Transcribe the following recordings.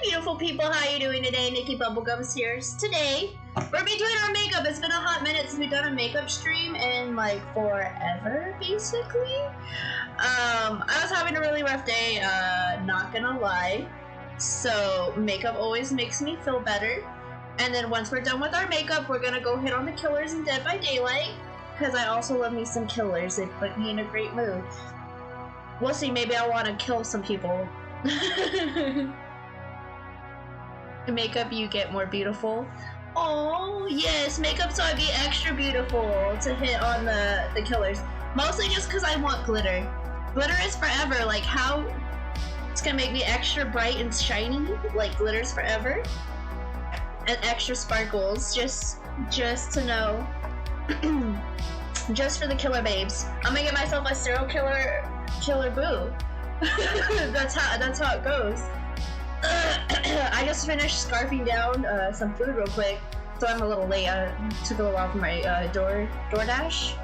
beautiful people, how you doing today? Nikki Bubblegums here. Today, we're be doing our makeup. It's been a hot minute since we've done a makeup stream in like forever, basically. I was having a really rough day, not gonna lie. So makeup always makes me feel better. And then once we're done with our makeup, we're gonna go hit on the Killers in Dead by Daylight, because I also love me some killers. They put me in a great mood. We'll see, maybe I want to kill some people. Makeup, you get more beautiful. Oh yes, makeup so I'd be extra beautiful to hit on the killers. Mostly just because I want glitter. Glitter is forever. Like how it's gonna make me extra bright and shiny. Like glitter's forever. And extra sparkles. Just to know. Just for the killer babes. I'm gonna get myself a serial killer boo. that's how it goes. I just finished scarfing down some food real quick, so I'm a little late. Took a little while for my DoorDash,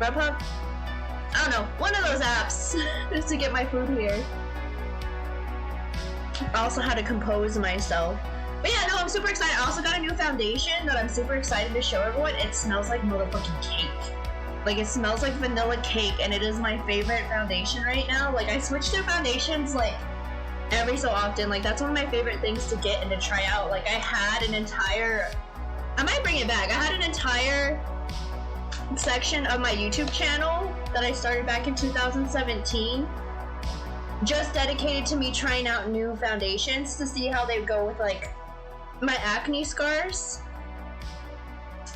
Grubhub. I don't know, one of those apps just to get my food here. I also had to compose myself. But yeah, no, I'm super excited. I also got a new foundation that I'm super excited to show everyone. It smells like motherfucking cake. Like, it smells like vanilla cake, and it is my favorite foundation right now. Like, I switch to foundations, like, every so often. Like, that's one of my favorite things to get and to try out. Like, I had an entire... I might bring it back. I had an entire section of my YouTube channel that I started back in 2017 just dedicated to me trying out new foundations to see how they go with, like, my acne scars.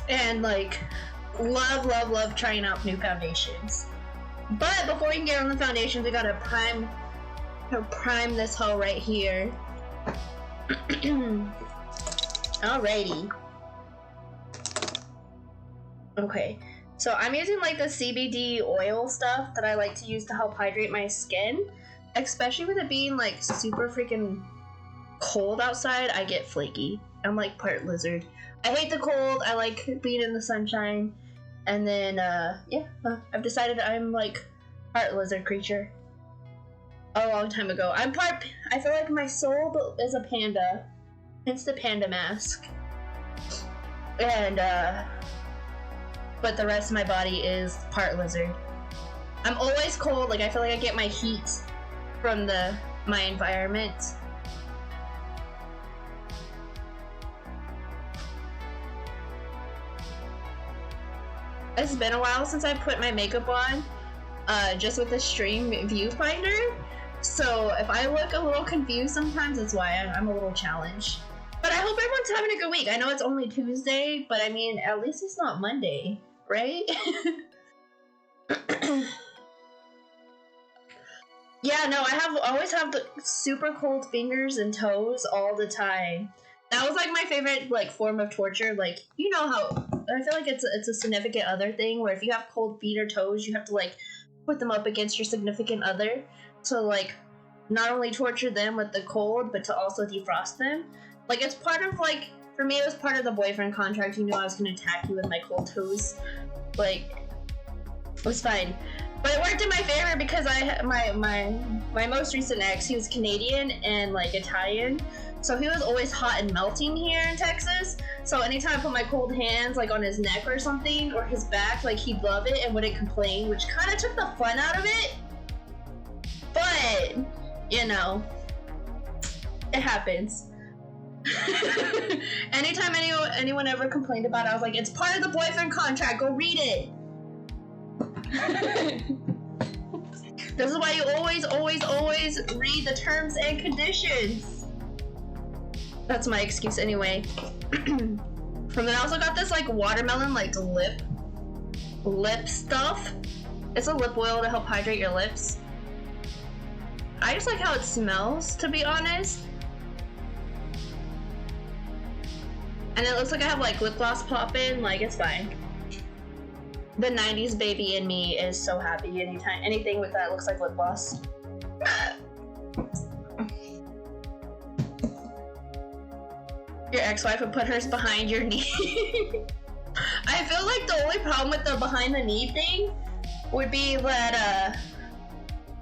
And, like... love trying out new foundations. But before we can get on the foundations, we gotta prime this hoe right here. Alrighty. Okay, so I'm using like the CBD oil stuff that I like to use to help hydrate my skin, especially with it being like super freaking cold outside. I get flaky. I'm like part lizard. I hate the cold. I like being in the sunshine. And then, yeah, I've decided I'm, like, part lizard creature. A long time ago. I feel like my soul is a panda. Hence the panda mask. And, but the rest of my body is part lizard. I'm always cold, like, I feel like I get my heat from my environment. It's been a while since I put my makeup on, just with the stream viewfinder. So if I look a little confused sometimes, that's why I'm a little challenged. But I hope everyone's having a good week. I know it's only Tuesday, but I mean, at least it's not Monday, right? Yeah, no, I always have the super cold fingers and toes all the time. That was like my favorite like form of torture. Like, you know how I feel like it's a significant other thing where if you have cold feet or toes, you have to like put them up against your significant other to like not only torture them with the cold, but to also defrost them. Like, it's part of like, for me, it was part of the boyfriend contract. You knew I was gonna attack you with my cold toes. Like, it was fine. But it worked in my favor because my most recent ex, he was Canadian and like Italian. So he was always hot and melting here in Texas. So anytime I put my cold hands like on his neck or something, or his back, like he'd love it and wouldn't complain, which kind of took the fun out of it. But, you know, it happens. Anytime anyone ever complained about it, I was like, it's part of the boyfriend contract, go read it. This is why you always read the terms and conditions. That's my excuse anyway. And then I also got this like watermelon like lip stuff. It's a lip oil to help hydrate your lips. I just like how it smells, to be honest. And it looks like I have like lip gloss popping, like it's fine. The 90s baby in me is so happy anything with that looks like lip gloss. Your ex-wife would put hers behind your knee. I feel like the only problem with the behind the knee thing would be that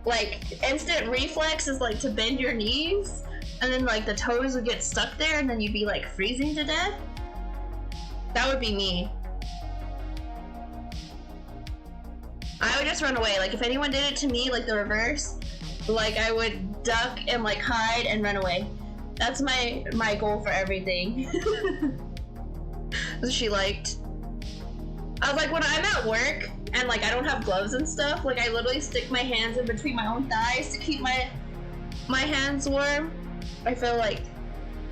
like instant reflex is like to bend your knees. and then like the toes would get stuck there and then you'd be like freezing to death. That would be me. I would just run away. Like if anyone did it to me, like the reverse, like I would duck and like hide and run away. That's my goal for everything. She liked. I was like, when I'm at work and like I don't have gloves and stuff, like I literally stick my hands in between my own thighs to keep my hands warm. I feel like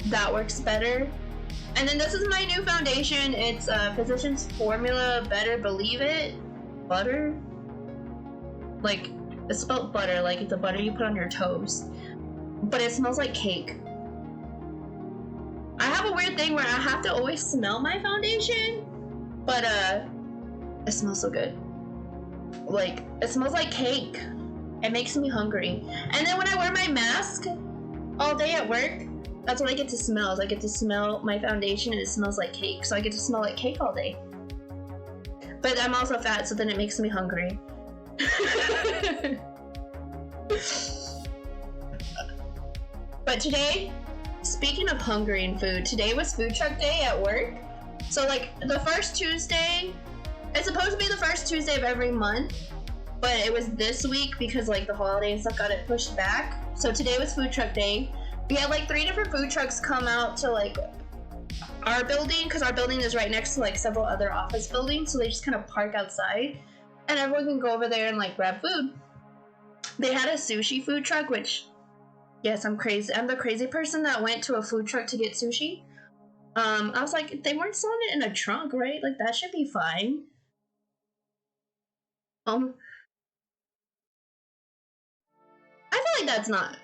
that works better. And then this is my new foundation. It's Physicians Formula Better Believe It. Butter? Like, it's spelled butter, like the butter you put on your toast. But it smells like cake. I have a weird thing where I have to always smell my foundation, but it smells so good. Like, it smells like cake. It makes me hungry. And then when I wear my mask all day at work, that's what I get to smell. I get to smell my foundation and it smells like cake. So I get to smell like cake all day. But I'm also fat, so then it makes me hungry. But today, speaking of hungry and food, today was food truck day at work. So like the first Tuesday, it's supposed to be the first Tuesday of every month, but it was this week because like the holiday and stuff got it pushed back. So today was food truck day. We had like 3 different food trucks come out to like our building, because our building is right next to like several other office buildings, so they just kind of park outside and everyone can go over there and like grab food. They had a sushi food truck, which, yes, I'm crazy. I'm the crazy person that went to a food truck to get sushi. I was like, they weren't selling it in a trunk, right? Like that should be fine. I feel like that's not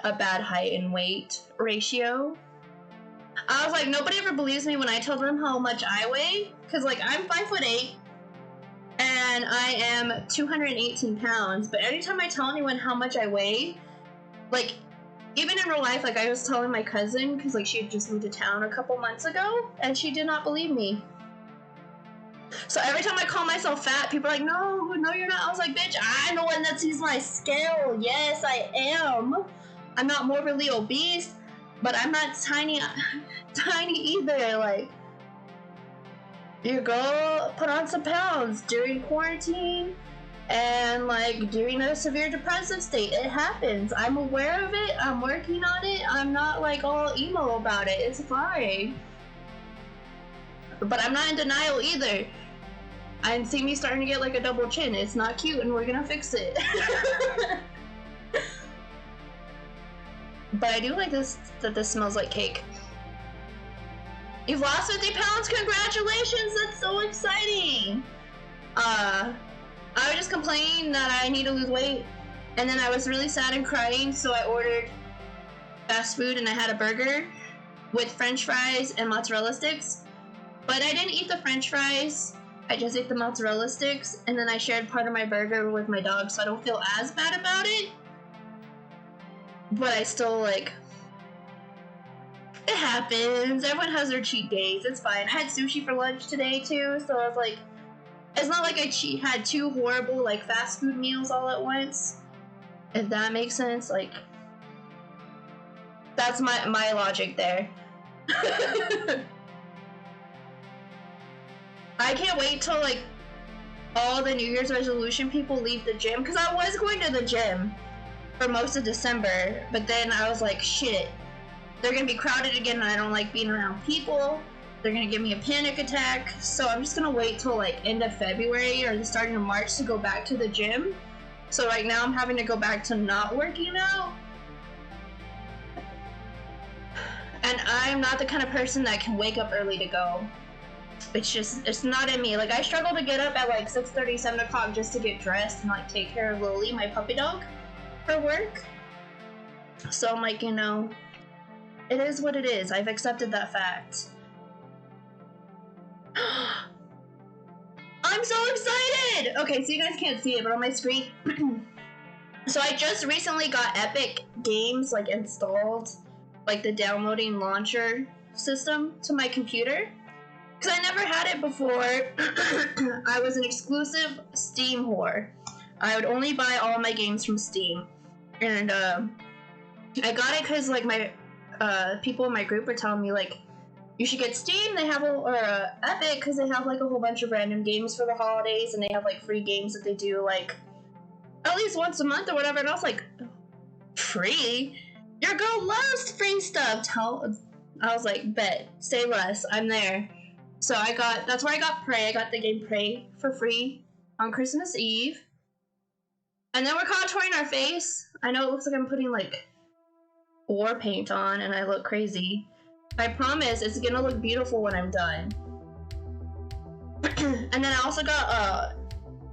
a bad height and weight ratio. I was like, nobody ever believes me when I tell them how much I weigh, because like I'm 5'8" and I am 218 pounds. But anytime I tell anyone how much I weigh, like even in real life, like I was telling my cousin, because like she had just moved to town a couple months ago, and she did not believe me. So every time I call myself fat, people are like, no, you're not. I was like, bitch, I'm the one that sees my scale. Yes, I am. I'm not morbidly obese, but I'm not tiny either. Like, your girl put on some pounds during quarantine and like during a severe depressive state. It happens. I'm aware of it. I'm working on it. I'm not like all emo about it. It's fine. But I'm not in denial either. I see me starting to get like a double chin. It's not cute and we're gonna fix it. But I do like this, that this smells like cake. You've lost 50 pounds, congratulations, that's so exciting. I was just complaining that I need to lose weight, and then I was really sad and crying, so I ordered fast food and I had a burger with french fries and mozzarella sticks. But I didn't eat the french fries, I just ate the mozzarella sticks, and then I shared part of my burger with my dog, so I don't feel as bad about it. But I still, like, it happens. Everyone has their cheat days, it's fine. I had sushi for lunch today, too, so I was like, it's not like I had 2 horrible, like, fast food meals all at once. If that makes sense, like, that's my logic there. I can't wait till like all the New Year's resolution people leave the gym, because I was going to the gym for most of December, but then I was like, shit, they're gonna be crowded again and I don't like being around people. They're gonna give me a panic attack, so I'm just gonna wait till like end of February or the starting of March to go back to the gym. So right now I'm having to go back to not working out. And I'm not the kind of person that can wake up early to go. It's not in me. Like, I struggle to get up at like 6:30, 7 o'clock just to get dressed and like take care of Lily, my puppy dog, for work. So I'm like, you know, it is what it is. I've accepted that fact. I'm so excited! Okay, so you guys can't see it, but on my screen. So I just recently got Epic Games like installed, like the downloading launcher system to my computer. Because I never had it before. I was an exclusive Steam whore. I would only buy all my games from Steam. And I got it because like my people in my group are telling me like you should get Steam. They have Epic because they have like a whole bunch of random games for the holidays, and they have like free games that they do like at least once a month or whatever. And I was like, free? Your girl loves free stuff. I was like, bet, say less. I'm there. So that's where I got Prey. I got the game Prey for free on Christmas Eve. And then we're contouring our face. I know it looks like I'm putting like war paint on and I look crazy. I promise it's gonna look beautiful when I'm done. And then I also got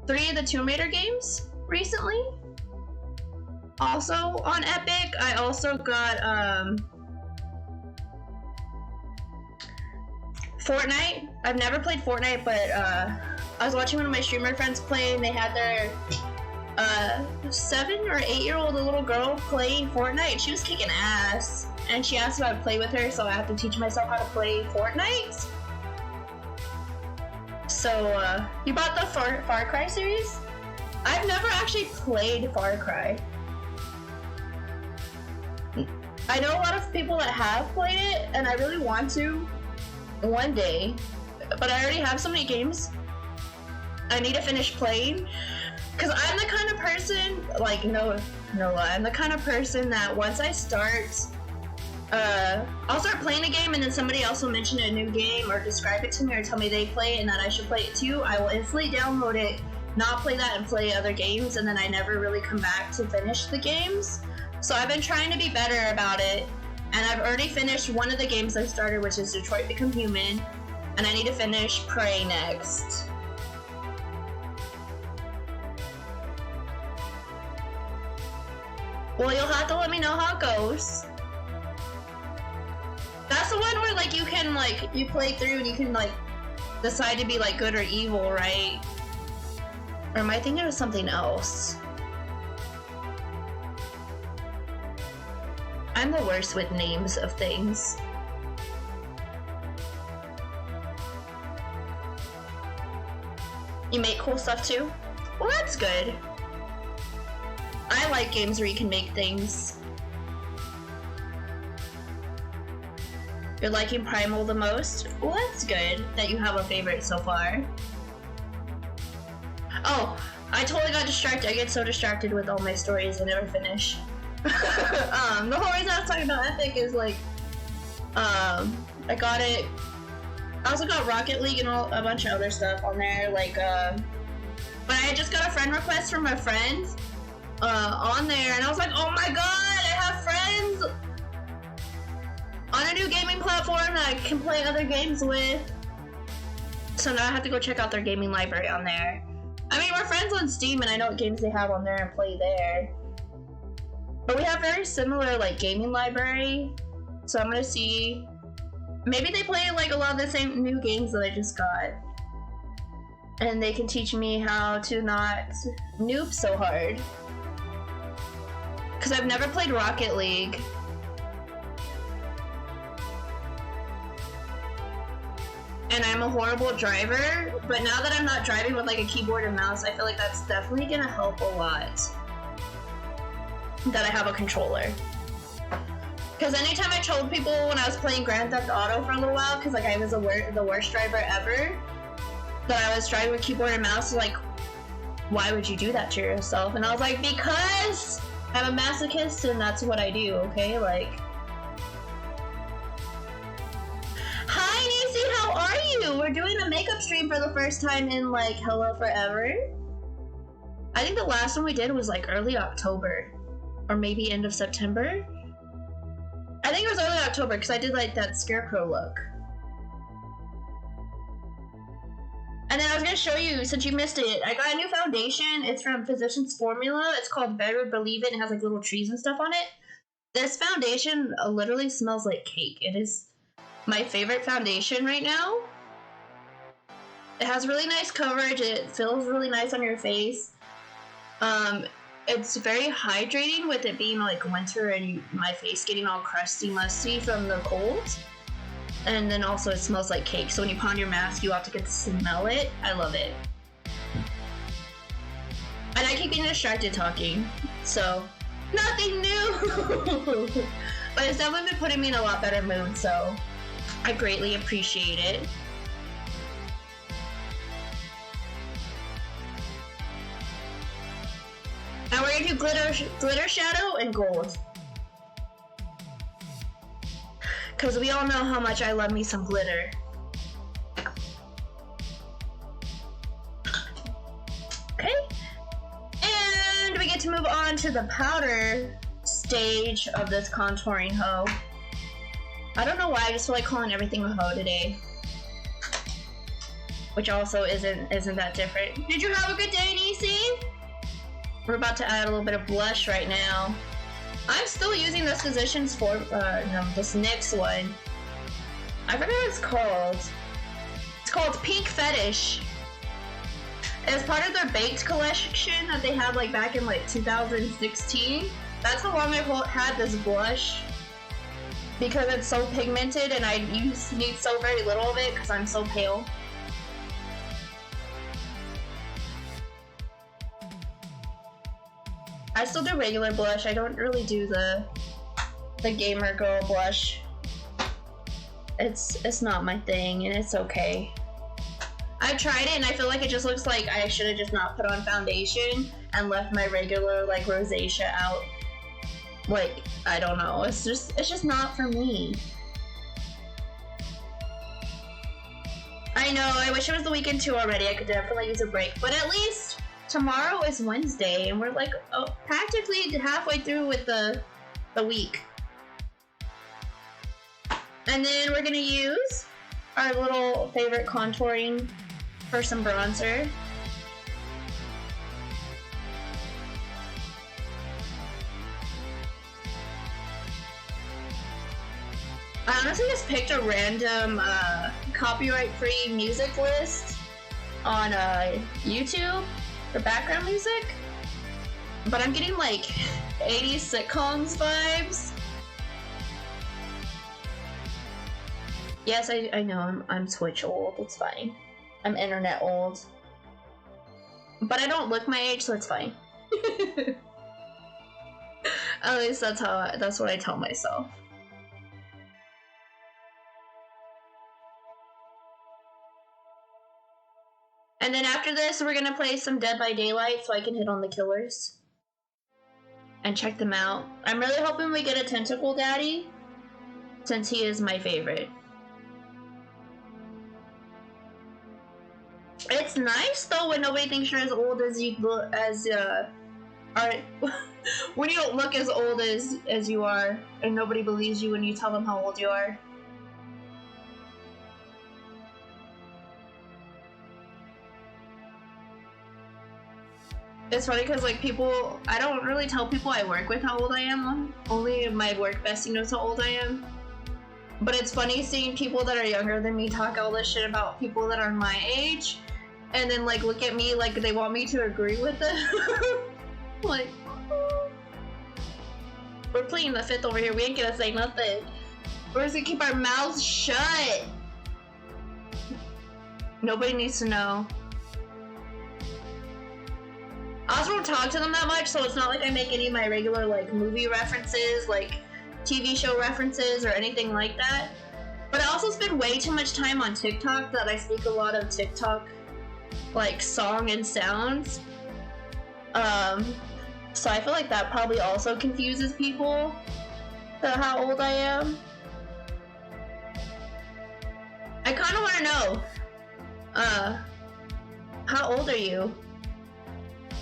3 of the Tomb Raider games recently. Also on Epic. I also got Fortnite. I've never played Fortnite, but I was watching one of my streamer friends play, and they had their 7 or 8-year-old little girl playing Fortnite. She was kicking ass, and she asked if I would play with her, so I have to teach myself how to play Fortnite. So, you bought the Far Cry series? I've never actually played Far Cry. I know a lot of people that have played it, and I really want to one day, but I already have so many games I need to finish playing, because I'm the kind of person, like, Noah, I'm the kind of person that once I start, I'll start playing a game and then somebody else will mention a new game or describe it to me or tell me they play it and that I should play it too. I will instantly download it, not play that, and play other games, and then I never really come back to finish the games. So I've been trying to be better about it, and I've already finished one of the games I started, which is Detroit Become Human, and I need to finish Prey next. Well, you'll have to let me know how it goes. That's the one where, like, you can, like, you play through and you can, like, decide to be, like, good or evil, right? Or am I thinking of something else? I'm the worst with names of things. You make cool stuff too? Well, that's good. I like games where you can make things. You're liking Primal the most? Well, that's good that you have a favorite so far. Oh, I totally got distracted. I get so distracted with all my stories I never finish. The whole reason I was talking about Epic is like, I got it. I also got Rocket League and a bunch of other stuff on there. Like, but I just got a friend request from a friend on there, and I was like, oh my god, I have friends on a new gaming platform that I can play other games with. So now I have to go check out their gaming library on there. I mean, we're friends on Steam, and I know what games they have on there and play there. But we have very similar, like, gaming library, so I'm gonna see. Maybe they play, like, a lot of the same new games that I just got. And they can teach me how to not noob so hard. Because I've never played Rocket League. And I'm a horrible driver, but now that I'm not driving with, like, a keyboard and mouse, I feel like that's definitely gonna help a lot. That I have a controller. Because anytime I told people when I was playing Grand Theft Auto for a little while, because like I was the worst driver ever, that I was driving with keyboard and mouse, like, why would you do that to yourself? And I was like, because I'm a masochist and that's what I do, okay? Like, hi Nisi, how are you? We're doing a makeup stream for the first time in like hello forever. I think the last one we did was like early October. Or maybe end of September? I think it was early October because I did like that scarecrow look. And then I was going to show you, since you missed it, I got a new foundation. It's from Physicians Formula. It's called Better Believe It. And it has like little trees and stuff on it. This foundation literally smells like cake. It is my favorite foundation right now. It has really nice coverage. It feels really nice on your face. It's very hydrating with it being like winter and my face getting all crusty, musty from the cold. And then also it smells like cake. So when you put on your mask, you have to get to smell it. I love it. And I keep getting distracted talking. So Nothing new! But it's definitely been putting me in a lot better mood, so I greatly appreciate it. Now we're gonna do glitter shadow and gold. Because we all know how much I love me some glitter. Okay. And we get to move on to the powder stage of this contouring hoe. I don't know why, I just feel like calling everything a hoe today. Which also isn't that different. Did you have a good day, DC? We're about to add a little bit of blush right now. I'm still using this Physicians for this NYX one. I forget what it's called. It's called Pink Fetish. It's part of their baked collection that they had like back in like 2016. That's how long I've had this blush. Because it's so pigmented and I need so very little of it because I'm so pale. I still do regular blush. I don't really do the gamer girl blush. It's not my thing and it's okay. I've tried it and I feel like it just looks like I should have just not put on foundation and left my regular like rosacea out. Like, I don't know. It's just not for me. I know, I wish it was the weekend too already. I could definitely use a break. But at least tomorrow is Wednesday and we're like practically halfway through with the week. And then we're gonna use our little favorite contouring for some bronzer. I honestly just picked a random copyright-free music list on YouTube for background music, but I'm getting like 80s sitcoms vibes. Yes, I know I'm Twitch old. It's fine. I'm internet old, but I don't look my age, so it's fine. At least that's what I tell myself. And then after this, we're gonna play some Dead by Daylight so I can hit on the killers and check them out. I'm really hoping we get a Tentacle Daddy, since he is my favorite. It's nice though when nobody thinks you're as old as you look, when you don't look as old as you are, and nobody believes you when you tell them how old you are. It's funny because like people, I don't really tell people I work with how old I am. Only my work bestie knows how old I am. But it's funny seeing people that are younger than me talk all this shit about people that are my age, and then like look at me like they want me to agree with them. Like, we're pleading the fifth over here. We ain't gonna say nothing. We're just gonna keep our mouths shut. Nobody needs to know. I also don't talk to them that much, so it's not like I make any of my regular like movie references, like TV show references or anything like that. But I also spend way too much time on TikTok that I speak a lot of TikTok like song and sounds. So I feel like that probably also confuses people how old I am. I kind of want to know, how old are you?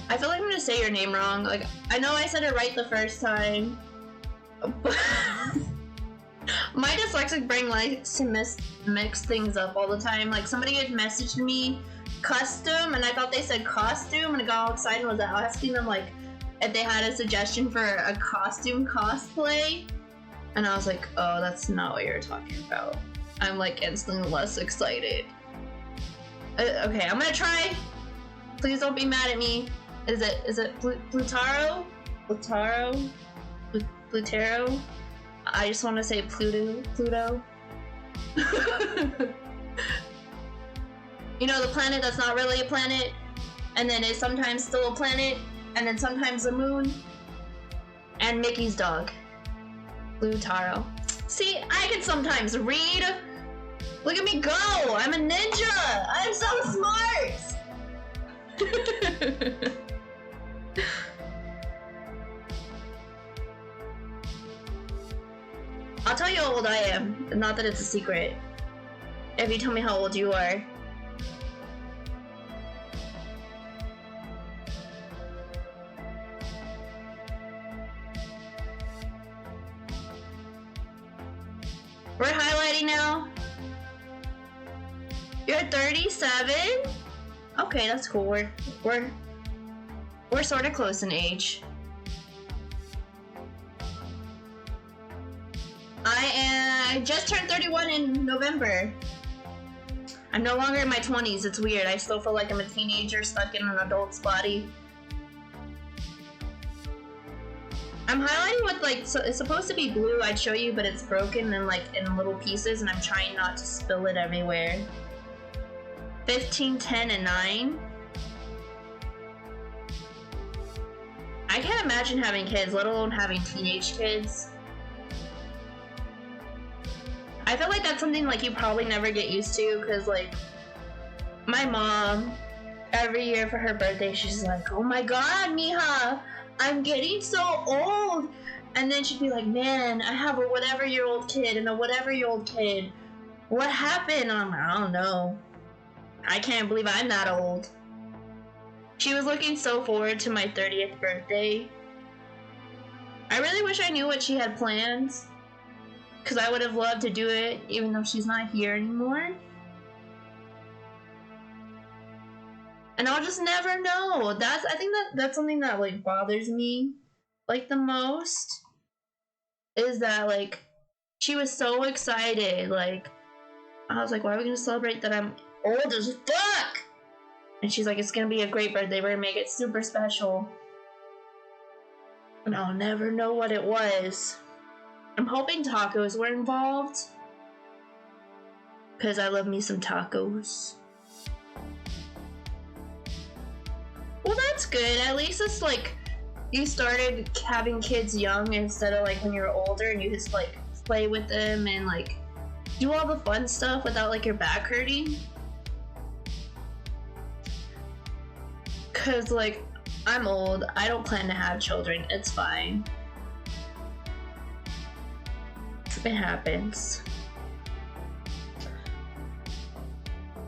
I feel like I'm gonna say your name wrong. Like, I know I said it right the first time, but my dyslexic brain likes to mix things up all the time. Like, somebody had messaged me custom, and I thought they said costume, and I got all excited and was asking them, like, if they had a suggestion for a costume cosplay, and I was like, oh, that's not what you're talking about. I'm, like, instantly less excited. Okay, I'm gonna try. Please don't be mad at me. Is it Plutaro? Plutaro? I just want to say Pluto. You know, the planet that's not really a planet, and then is sometimes still a planet, and then sometimes a moon. And Mickey's dog. Blue Taro. See, I can sometimes read. Look at me go! I'm a ninja! I'm so smart! I'll tell you how old I am. Not that it's a secret. If you tell me how old you are. We're highlighting now. You're 37? Okay, that's cool. We're sort of close in age. I just turned 31 in November. I'm no longer in my 20s. It's weird. I still feel like I'm a teenager stuck in an adult's body. I'm highlighting with like, so it's supposed to be blue, I'd show you, but it's broken and like in little pieces, and I'm trying not to spill it everywhere. 15, 10, and 9. I can't imagine having kids, let alone having teenage kids. I feel like that's something like you probably never get used to, because like, my mom, every year for her birthday, she's like, oh my god, mija, I'm getting so old. And then she'd be like, man, I have a whatever-year-old kid and a whatever-year-old kid. What happened? I'm like, I don't know. I can't believe I'm that old. She was looking so forward to my 30th birthday. I really wish I knew what she had planned, because I would have loved to do it, even though she's not here anymore. And I'll just never know. I think that's something that like bothers me like the most, is that like she was so excited. Like I was like, why are we gonna celebrate that I'm old as fuck? And she's like, it's gonna be a great birthday, we're gonna make it super special. And I'll never know what it was. I'm hoping tacos were involved, because I love me some tacos. Well, that's good. At least it's like you started having kids young instead of like when you're older and you just like play with them and like do all the fun stuff without like your back hurting. Cause like I'm old, I don't plan to have children, it's fine. It happens.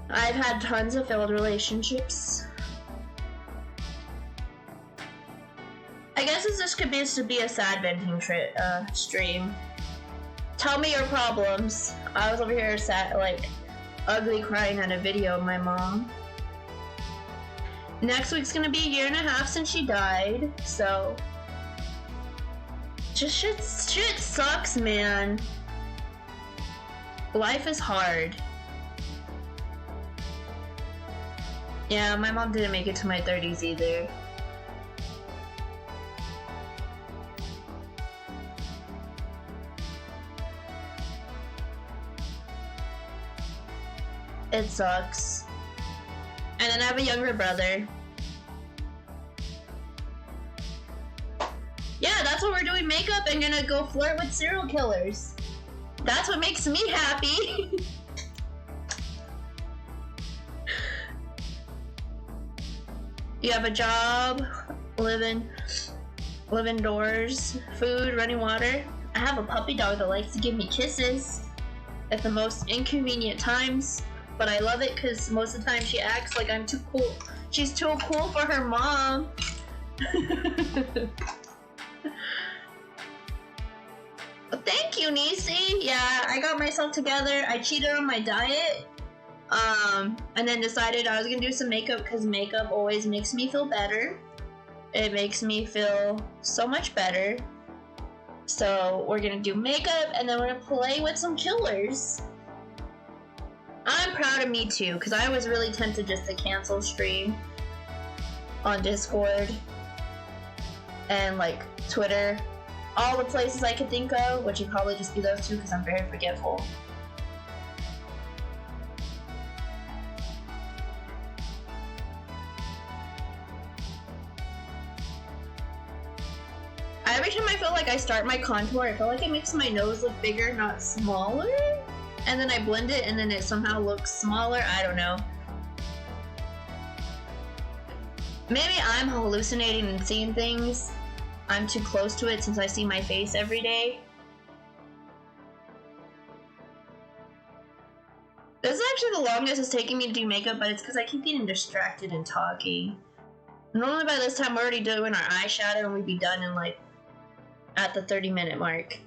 I've had tons of failed relationships. I guess this just could be a sad venting stream. Tell me your problems. I was over here sad, like ugly crying at a video of my mom. Next week's gonna be a year and a half since she died, so just shit sucks, man. Life is hard. Yeah, my mom didn't make it to my 30s either. It sucks. And then I have a younger brother. Yeah, that's what we're doing, makeup and gonna go flirt with serial killers. That's what makes me happy. You have a job, live indoors, food, running water. I have a puppy dog that likes to give me kisses at the most inconvenient times, but I love it because most of the time she acts like I'm too cool. She's too cool for her mom. Thank you, Nisi. Yeah, I got myself together. I cheated on my diet. And then decided I was gonna do some makeup because makeup always makes me feel better. It makes me feel so much better. So we're gonna do makeup and then we're gonna play with some killers. I'm proud of me too, because I was really tempted just to cancel stream on Discord and like Twitter. All the places I could think of, which would probably just be those two because I'm very forgetful. Every time I feel like I start my contour, I feel like it makes my nose look bigger, not smaller. And then I blend it and then it somehow looks smaller. I don't know. Maybe I'm hallucinating and seeing things. I'm too close to it since I see my face every day. This is actually the longest it's taking me to do makeup, but it's because I keep getting distracted and talking. Normally by this time we're already doing our eyeshadow and we'd be done in like at the 30-minute mark.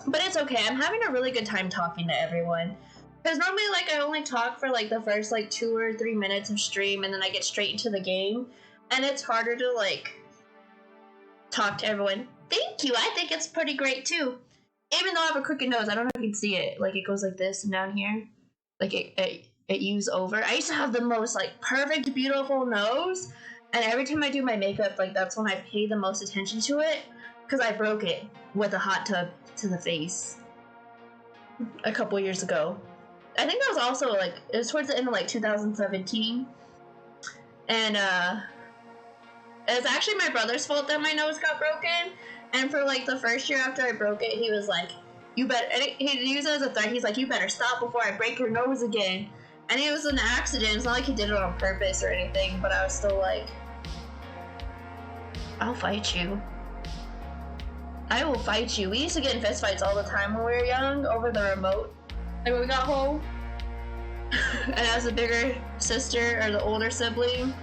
But it's okay, I'm having a really good time talking to everyone. Because normally like I only talk for like the first like 2 or 3 minutes of stream and then I get straight into the game. And it's harder to like talk to everyone. Thank you, I think it's pretty great too. Even though I have a crooked nose, I don't know if you can see it. Like it goes like this and down here. Like it U's over. I used to have the most like perfect, beautiful nose. And every time I do my makeup, like that's when I pay the most attention to it. Because I broke it with a hot tub to the face a couple years ago. I think that was also like, it was towards the end of like 2017. And it was actually my brother's fault that my nose got broken. And for like the first year after I broke it, he was like, you better, and he'd use it as a threat. He's like, you better stop before I break your nose again. And it was an accident. It's not like he did it on purpose or anything, but I was still like, I'll fight you. I will fight you. We used to get in fist fights all the time when we were young over the remote. Like when we got home. And as the bigger sister or the older sibling,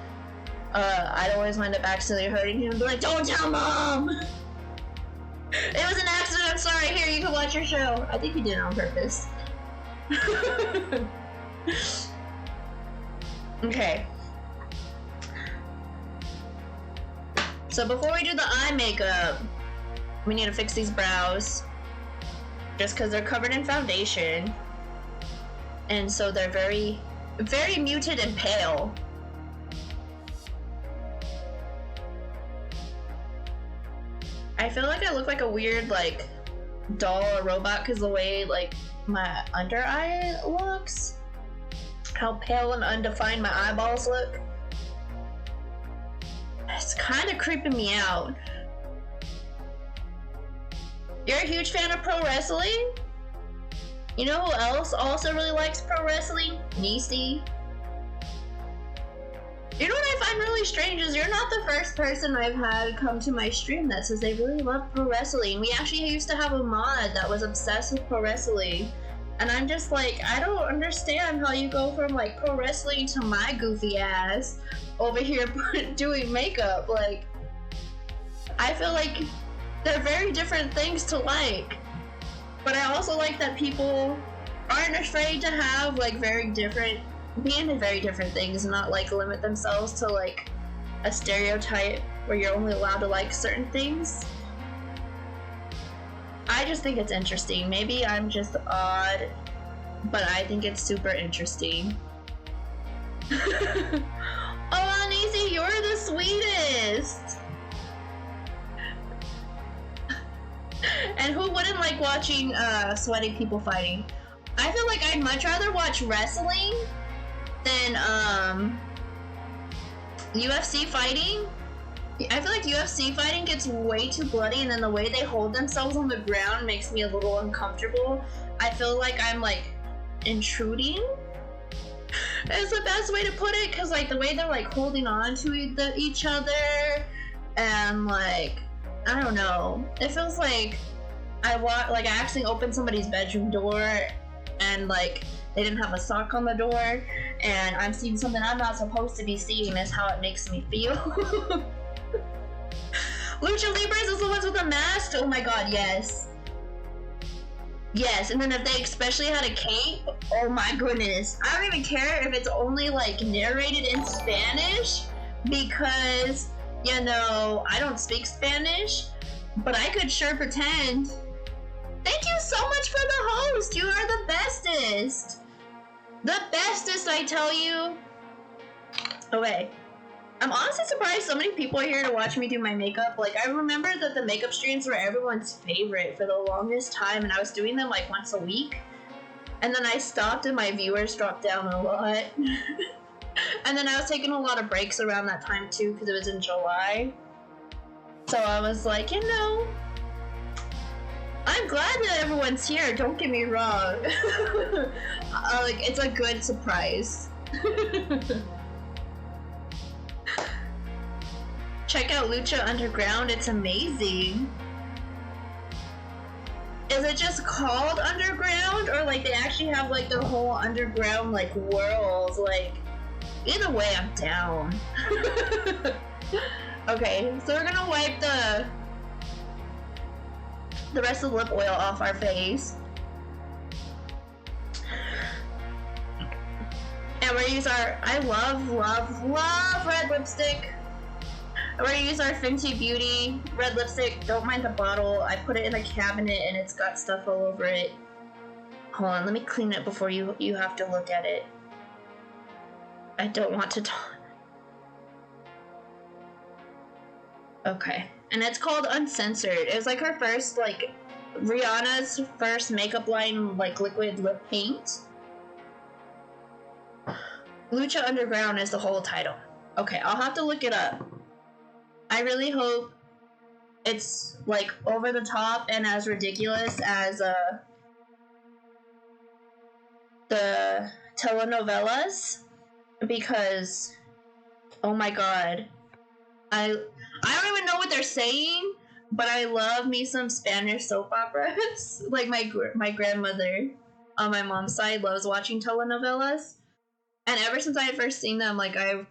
I'd always wind up accidentally hurting him and be like, don't tell mom! It was an accident, I'm sorry, here, you can watch your show. I think he did it on purpose. Okay. So before we do the eye makeup, we need to fix these brows. Just because they're covered in foundation. And so they're very, very muted and pale. I feel like I look like a weird, like, doll or robot because the way, like, my under eye looks. How pale and undefined my eyeballs look. It's kind of creeping me out. You're a huge fan of pro wrestling? You know who else also really likes pro wrestling? Niecy. You know what I find really strange is you're not the first person I've had come to my stream that says they really love pro wrestling. We actually used to have a mod that was obsessed with pro wrestling. And I'm just like, I don't understand how you go from like pro wrestling to my goofy ass over here doing makeup. Like, I feel like they're very different things to like. But I also like that people aren't afraid to have like be into very different things and not like limit themselves to like a stereotype where you're only allowed to like certain things. I just think it's interesting. Maybe I'm just odd, but I think it's super interesting. Oh, Anisi, you're the sweetest! And who wouldn't like watching sweaty people fighting? I feel like I'd much rather watch wrestling than UFC fighting. I feel like UFC fighting gets way too bloody, and then the way they hold themselves on the ground makes me a little uncomfortable. I feel like I'm like intruding. It's the best way to put it, because like the way they're like holding on to each other, and like I don't know. It feels like I accidentally opened somebody's bedroom door, and like they didn't have a sock on the door, and I'm seeing something I'm not supposed to be seeing. Is how it makes me feel. Lucha Libres is the ones with a mask? Oh my god, yes. Yes, and then if they especially had a cape, oh my goodness. I don't even care if it's only like narrated in Spanish, because, you know, I don't speak Spanish, but I could sure pretend. Thank you so much for the host. You are the bestest. The bestest, I tell you. Okay. I'm honestly surprised so many people are here to watch me do my makeup. Like, I remember that the makeup streams were everyone's favorite for the longest time, and I was doing them like once a week. And then I stopped and my viewers dropped down a lot. And then I was taking a lot of breaks around that time too, because it was in July. So I was like, you know, I'm glad that everyone's here, don't get me wrong. Like, it's a good surprise. Check out Lucha Underground, it's amazing. Is it just called Underground, or like they actually have like the whole underground like world? Like, either way, I'm down. Okay, so we're gonna wipe the rest of the lip oil off our face. And we're gonna use our, I love red lipstick. We're gonna use our Fenty Beauty red lipstick. Don't mind the bottle. I put it in a cabinet and it's got stuff all over it. Hold on, let me clean it before you have to look at it. I don't want to talk. Okay. And it's called Uncensored. It was like her first, like, Rihanna's first makeup line, like, liquid lip paint. Lucha Underground is the whole title. Okay, I'll have to look it up. I really hope it's, like, over the top and as ridiculous as, the telenovelas. Because, oh my god. I don't even know what they're saying, but I love me some Spanish soap operas. Like, my grandmother on my mom's side loves watching telenovelas. And ever since I had first seen them, like, I've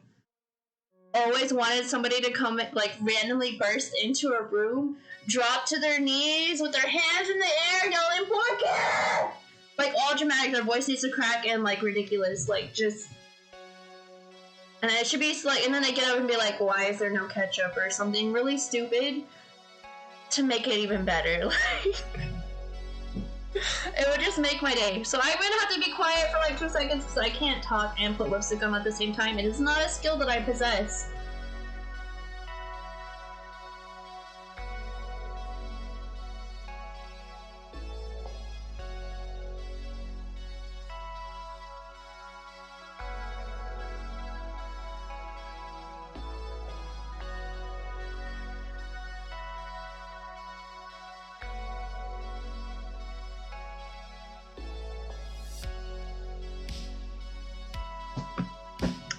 always wanted somebody to come, like, randomly burst into a room, drop to their knees with their hands in the air, yelling, "Por qué?" Like, all dramatic, their voice needs to crack and, like, ridiculous, like, just... And it should be, like, and then they get up and be like, why is there no ketchup, or something really stupid to make it even better, like... It would just make my day. So I'm gonna have to be quiet for like 2 seconds because I can't talk and put lipstick on at the same time. It is not a skill that I possess.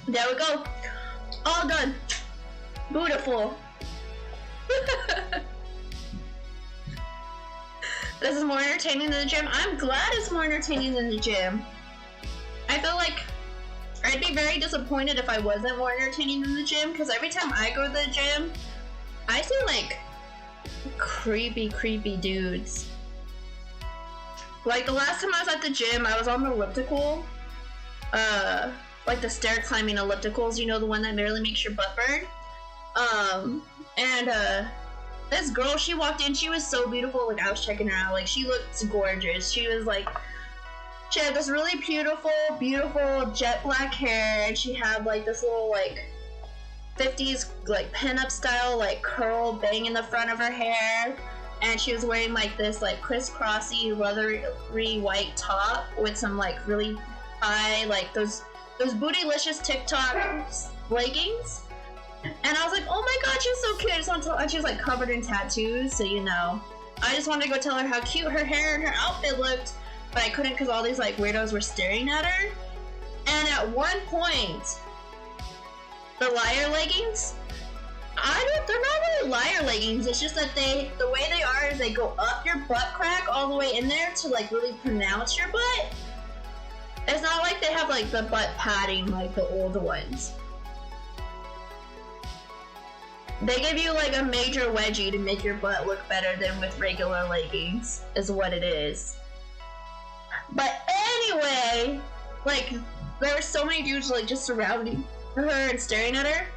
There we go. All done. Beautiful. This is more entertaining than the gym. I'm glad it's more entertaining than the gym. I feel like I'd be very disappointed if I wasn't more entertaining than the gym, because every time I go to the gym, I see like creepy dudes. Like the last time I was at the gym, I was on the elliptical. Like the stair climbing ellipticals, you know, the one that barely makes your butt burn. This girl, she walked in, she was so beautiful, like I was checking her out, like she looked gorgeous. She was like, she had this really beautiful jet black hair, and she had like this little like 50s like pinup style like curl bang in the front of her hair, and she was wearing like this like crisscrossy leathery white top with some like really high like those bootylicious TikTok leggings. And I was like, oh my god, she's so cute. I just want to tell her, she was like covered in tattoos, so you know. I just wanted to go tell her how cute her hair and her outfit looked, but I couldn't because all these like weirdos were staring at her. And at one point, the liar leggings, they're not really liar leggings, it's just that the way they are is they go up your butt crack all the way in there to like really pronounce your butt. It's not like they have like the butt padding like the old ones. They give you like a major wedgie to make your butt look better than with regular leggings, is what it is. But anyway, like there were so many dudes like just surrounding her and staring at her.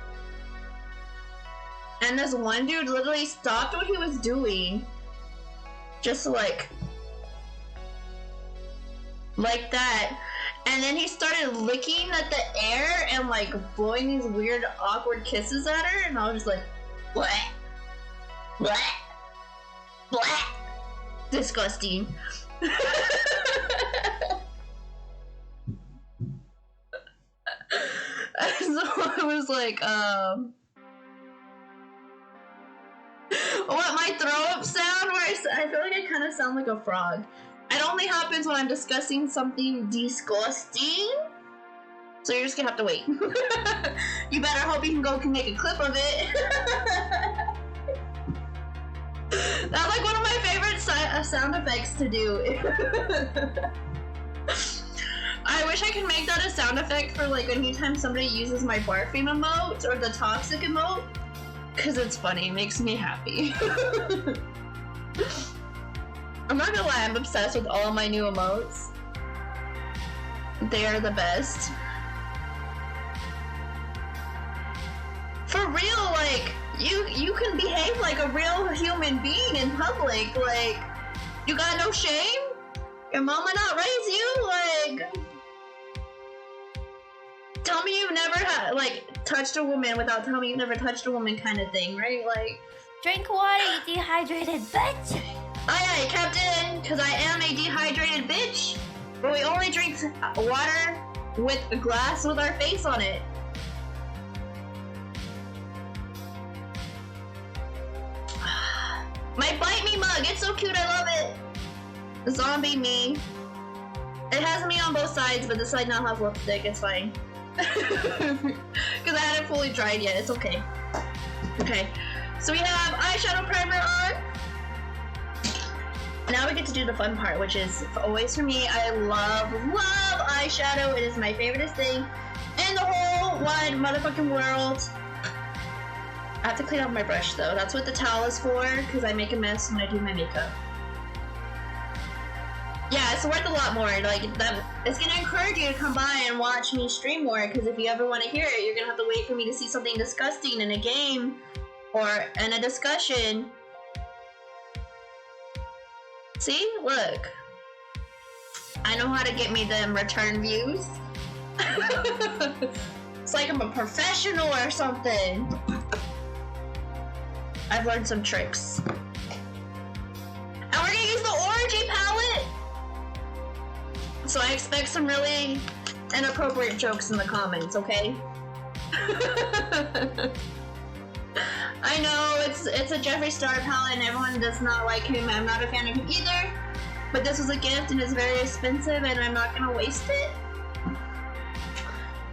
And this one dude literally stopped what he was doing just like that. And then he started licking at the air and like blowing these weird awkward kisses at her, and I was just like, bleh, bleh, bleh, disgusting. So I was like, what, my throw up sound where I feel like I kind kind of sound like a frog. It only happens when I'm discussing something disgusting. So you're just gonna have to wait. You better hope you can make a clip of it. That's like one of my favorite sound effects to do. I wish I could make that a sound effect for like anytime somebody uses my barfing emote or the toxic emote. Cause it's funny, it makes me happy. I'm not gonna lie, I'm obsessed with all of my new emotes. They are the best. For real, like, you can behave like a real human being in public. Like, you got no shame? Your mama not raised you? Like, tell me you've never touched a woman without telling me you've never touched a woman kind of thing, right? Like, drink water, you dehydrated bitch! Aye, Captain, because I am a dehydrated bitch. But we only drink water with a glass with our face on it. My Bite Me mug, it's so cute, I love it. Zombie me. It has me on both sides, but this side now has lipstick, it's fine. Because I hadn't fully dried yet, it's okay. Okay, so we have eyeshadow primer on. Now we get to do the fun part, which is always for me. I love eyeshadow. It is my favoriteest thing in the whole wide motherfucking world. I have to clean up my brush though. That's what the towel is for, because I make a mess when I do my makeup. Yeah, it's worth a lot more. Like, that, it's gonna encourage you to come by and watch me stream more, because if you ever want to hear it, you're gonna have to wait for me to see something disgusting in a game or in a discussion. See? Look. I know how to get me them return views. It's like I'm a professional or something. I've learned some tricks. And we're gonna use the Orangey palette! So I expect some really inappropriate jokes in the comments, okay? I know it's a Jeffree Star palette and everyone does not like him. I'm not a fan of him either. But this was a gift and it's very expensive and I'm not gonna waste it.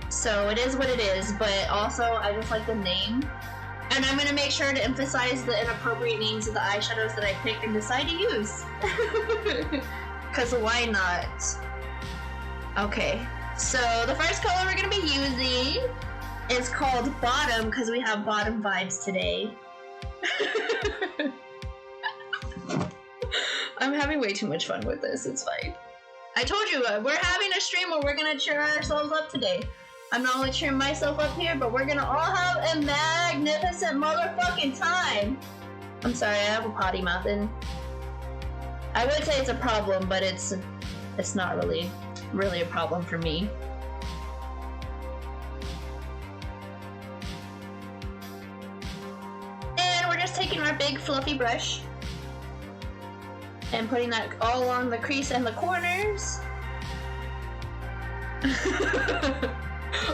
So it is what it is, but also I just like the name. And I'm gonna make sure to emphasize the inappropriate names of the eyeshadows that I picked and decide to use. Cause why not? Okay, so the first color we're gonna be using is called Bottom, because we have bottom vibes today. I'm having way too much fun with this, it's fine. I told you, we're having a stream where we're gonna cheer ourselves up today. I'm not only cheering myself up here, but we're gonna all have a magnificent motherfucking time. I'm sorry, I have a potty mouth, and I would say it's a problem, but it's not really a problem for me. And we're just taking our big fluffy brush and putting that all along the crease and the corners.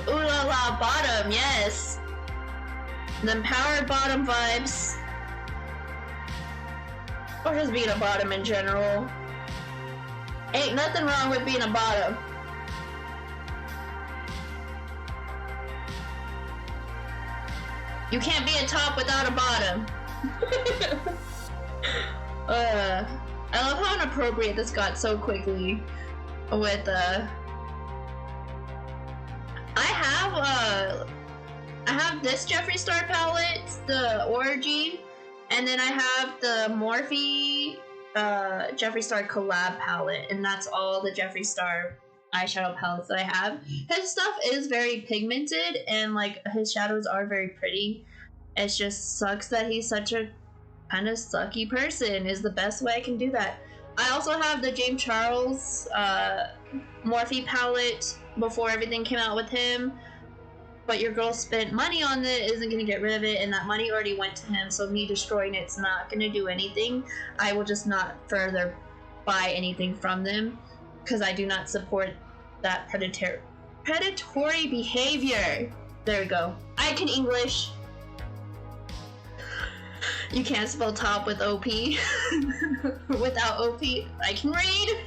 Ooh la la, bottom, yes. The empowered bottom vibes. Or just being a bottom in general. Ain't nothing wrong with being a bottom. You can't be a top without a bottom. I love how inappropriate this got so quickly with I have this Jeffree Star palette, the Orangey, and then I have the Morphe Jeffree Star collab palette, and that's all the Jeffree Star eyeshadow palettes that I have. His stuff is very pigmented, and like his shadows are very pretty. It just sucks that he's such a kind of sucky person, is the best way I can do that. I also have the James Charles Morphe palette before everything came out with him, but your girl spent money on it, isn't going to get rid of it, and that money already went to him, so me destroying it's not going to do anything. I will just not further buy anything from them, because I do not support that predatory behavior. There we go. I can English. You can't spell top with OP. Without OP. I can read.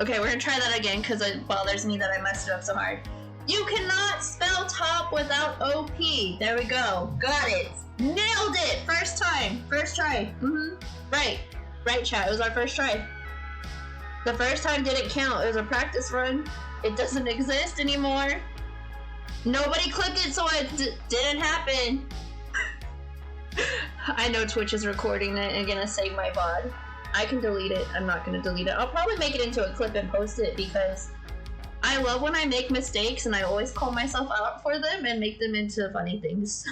Okay, we're gonna try that again because it bothers me that I messed it up so hard. You cannot spell top without OP. There we go. Got it. Nailed it. First time. First try. Right. Right, chat. It was our first try. The first time didn't count. It was a practice run. It doesn't exist anymore. Nobody clicked it, so it didn't happen. I know Twitch is recording it and gonna save my VOD. I can delete it. I'm not gonna delete it. I'll probably make it into a clip and post it because I love when I make mistakes and I always call myself out for them and make them into funny things.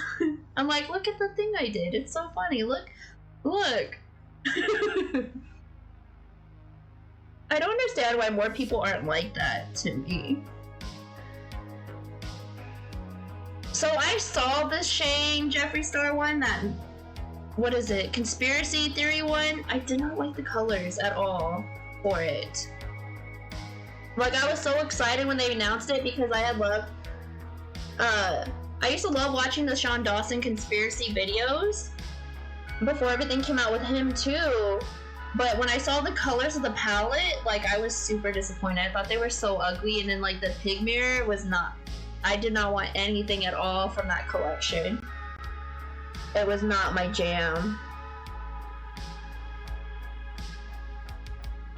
I'm like, look at the thing I did. It's so funny. Look. Look. I don't understand why more people aren't like that to me. So I saw this Shane Jeffree Star one, that, what is it, conspiracy theory one. I did not like the colors at all for it. Like, I was so excited when they announced it because I had loved, I used to love watching the Sean Dawson conspiracy videos before everything came out with him too. But when I saw the colors of the palette, like, I was super disappointed. I thought they were so ugly, and then, like, the pig mirror was not, I did not want anything at all from that collection. It was not my jam.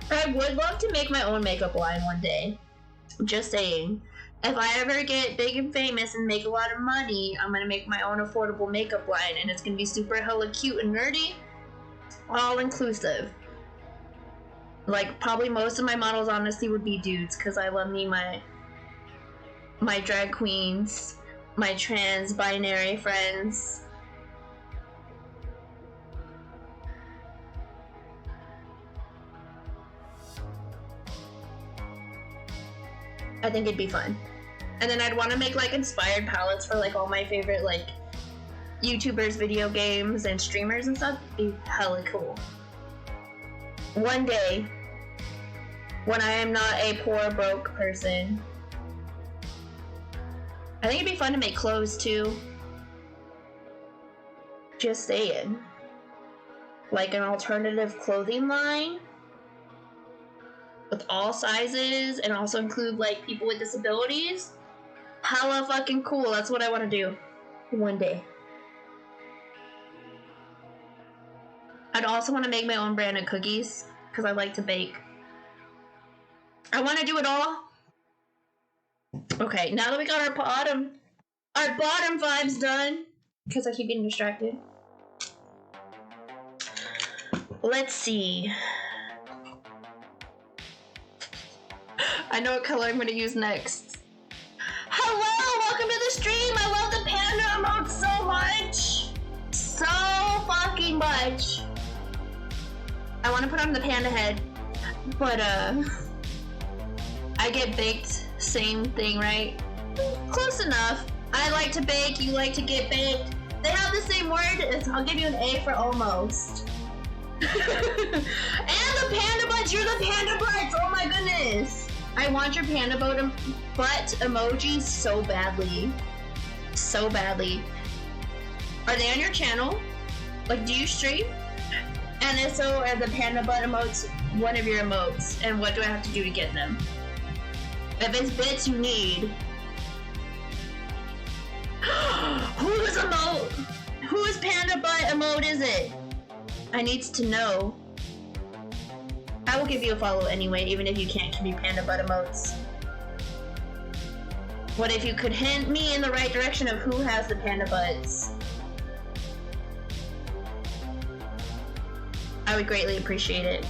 I would love to make my own makeup line one day. Just saying. If I ever get big and famous and make a lot of money, I'm gonna make my own affordable makeup line, and it's gonna be super hella cute and nerdy. All inclusive. Like, probably most of my models honestly would be dudes, because I love me my drag queens, my trans binary friends. I think it'd be fun. And then I'd want to make, like, inspired palettes for, like, all my favorite, like, YouTubers, video games, and streamers and stuff. It'd be hella cool. One day, when I am not a poor, broke person. I think it'd be fun to make clothes, too. Just saying. Like an alternative clothing line with all sizes and also include, like, people with disabilities. Hella fucking cool. That's what I want to do one day. I'd also want to make my own brand of cookies because I like to bake. I want to do it all. Okay, now that we got our bottom vibes done, because I keep getting distracted. Let's see. I know what color I'm going to use next. Hello, welcome to the stream. I love the panda emote so much. So fucking much. I want to put on the panda head, but I get baked, same thing, right? Close enough. I like to bake, you like to get baked. They have the same word. I'll give you an A for almost. And the panda butts, you're the panda butts. Oh my goodness. I want your panda butt emoji so badly. So badly. Are they on your channel? Like, do you stream? And if so, are the panda butt emotes one of your emotes? And what do I have to do to get them? If it's bits you need. Whose emote? Whose panda butt emote is it? I needs to know. I will give you a follow anyway, even if you can't give me panda butt emotes. What if you could hint me in the right direction of who has the panda butts? I would greatly appreciate it.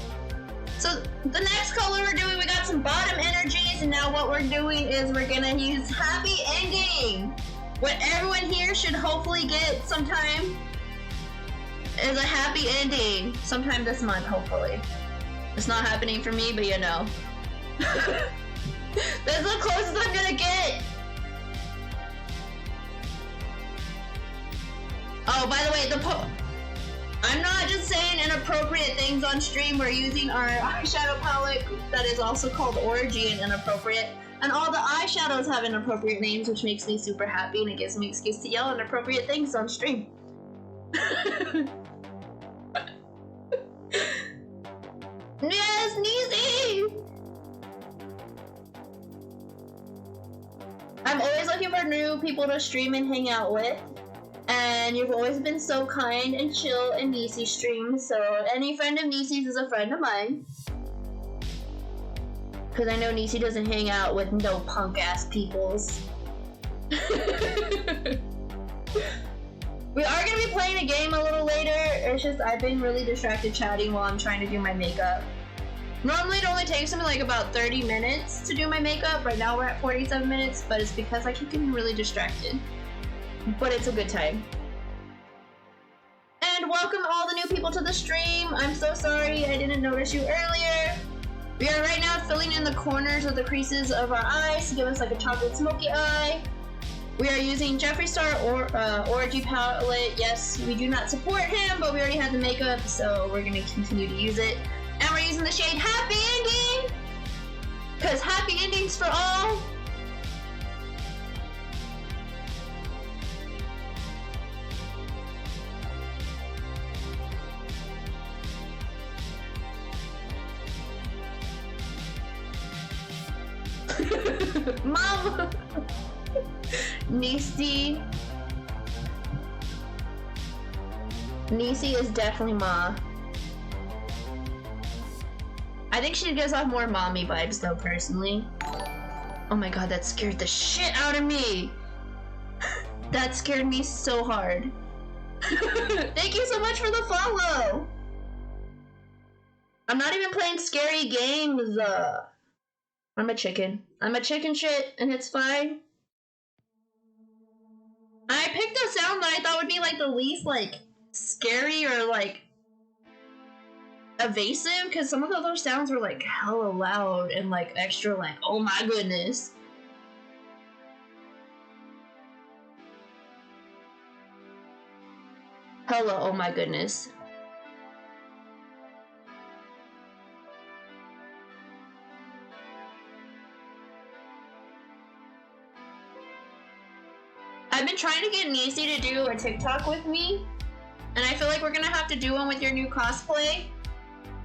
So the next color we're doing, we got some bottom energies, and now what we're doing is we're gonna use happy ending. What everyone here should hopefully get sometime is a happy ending. Sometime this month, hopefully. It's not happening for me, but you know. That's the closest I'm gonna get. Oh, by the way, I'm not just saying inappropriate things on stream. We're using our eyeshadow palette that is also called Orgy and Inappropriate. And all the eyeshadows have inappropriate names, which makes me super happy, and it gives me an excuse to yell inappropriate things on stream. Yes, Neezy! I'm always looking for new people to stream and hang out with. And you've always been so kind and chill in Niecy streams, so any friend of Niecy's is a friend of mine. Because I know Niecy doesn't hang out with no punk-ass peoples. We are going to be playing a game a little later. It's just I've been really distracted chatting while I'm trying to do my makeup. Normally it only takes me like about 30 minutes to do my makeup. Right now we're at 47 minutes, but it's because I keep getting really distracted. But it's a good time. And welcome all the new people to the stream. I'm so sorry I didn't notice you earlier. We are right now filling in the corners of the creases of our eyes to give us like a chocolate smoky eye. We are using Jeffree Star Orgy palette. Yes, we do not support him, but we already had the makeup, so we're going to continue to use it. And we're using the shade Happy Ending! Because happy endings for all! Mom! Niecy is definitely Ma. I think she gives off more mommy vibes though, personally. Oh my god, that scared the shit out of me! That scared me so hard. Thank you so much for the follow! I'm not even playing scary games. I'm a chicken. I'm a chicken shit, and it's fine. I picked a sound that I thought would be like the least like scary or like evasive, because some of the other sounds were like hella loud and like extra like, oh my goodness. Hella, oh my goodness. I've been trying to get Niecy to do a TikTok with me, and I feel like we're gonna have to do one with your new cosplay.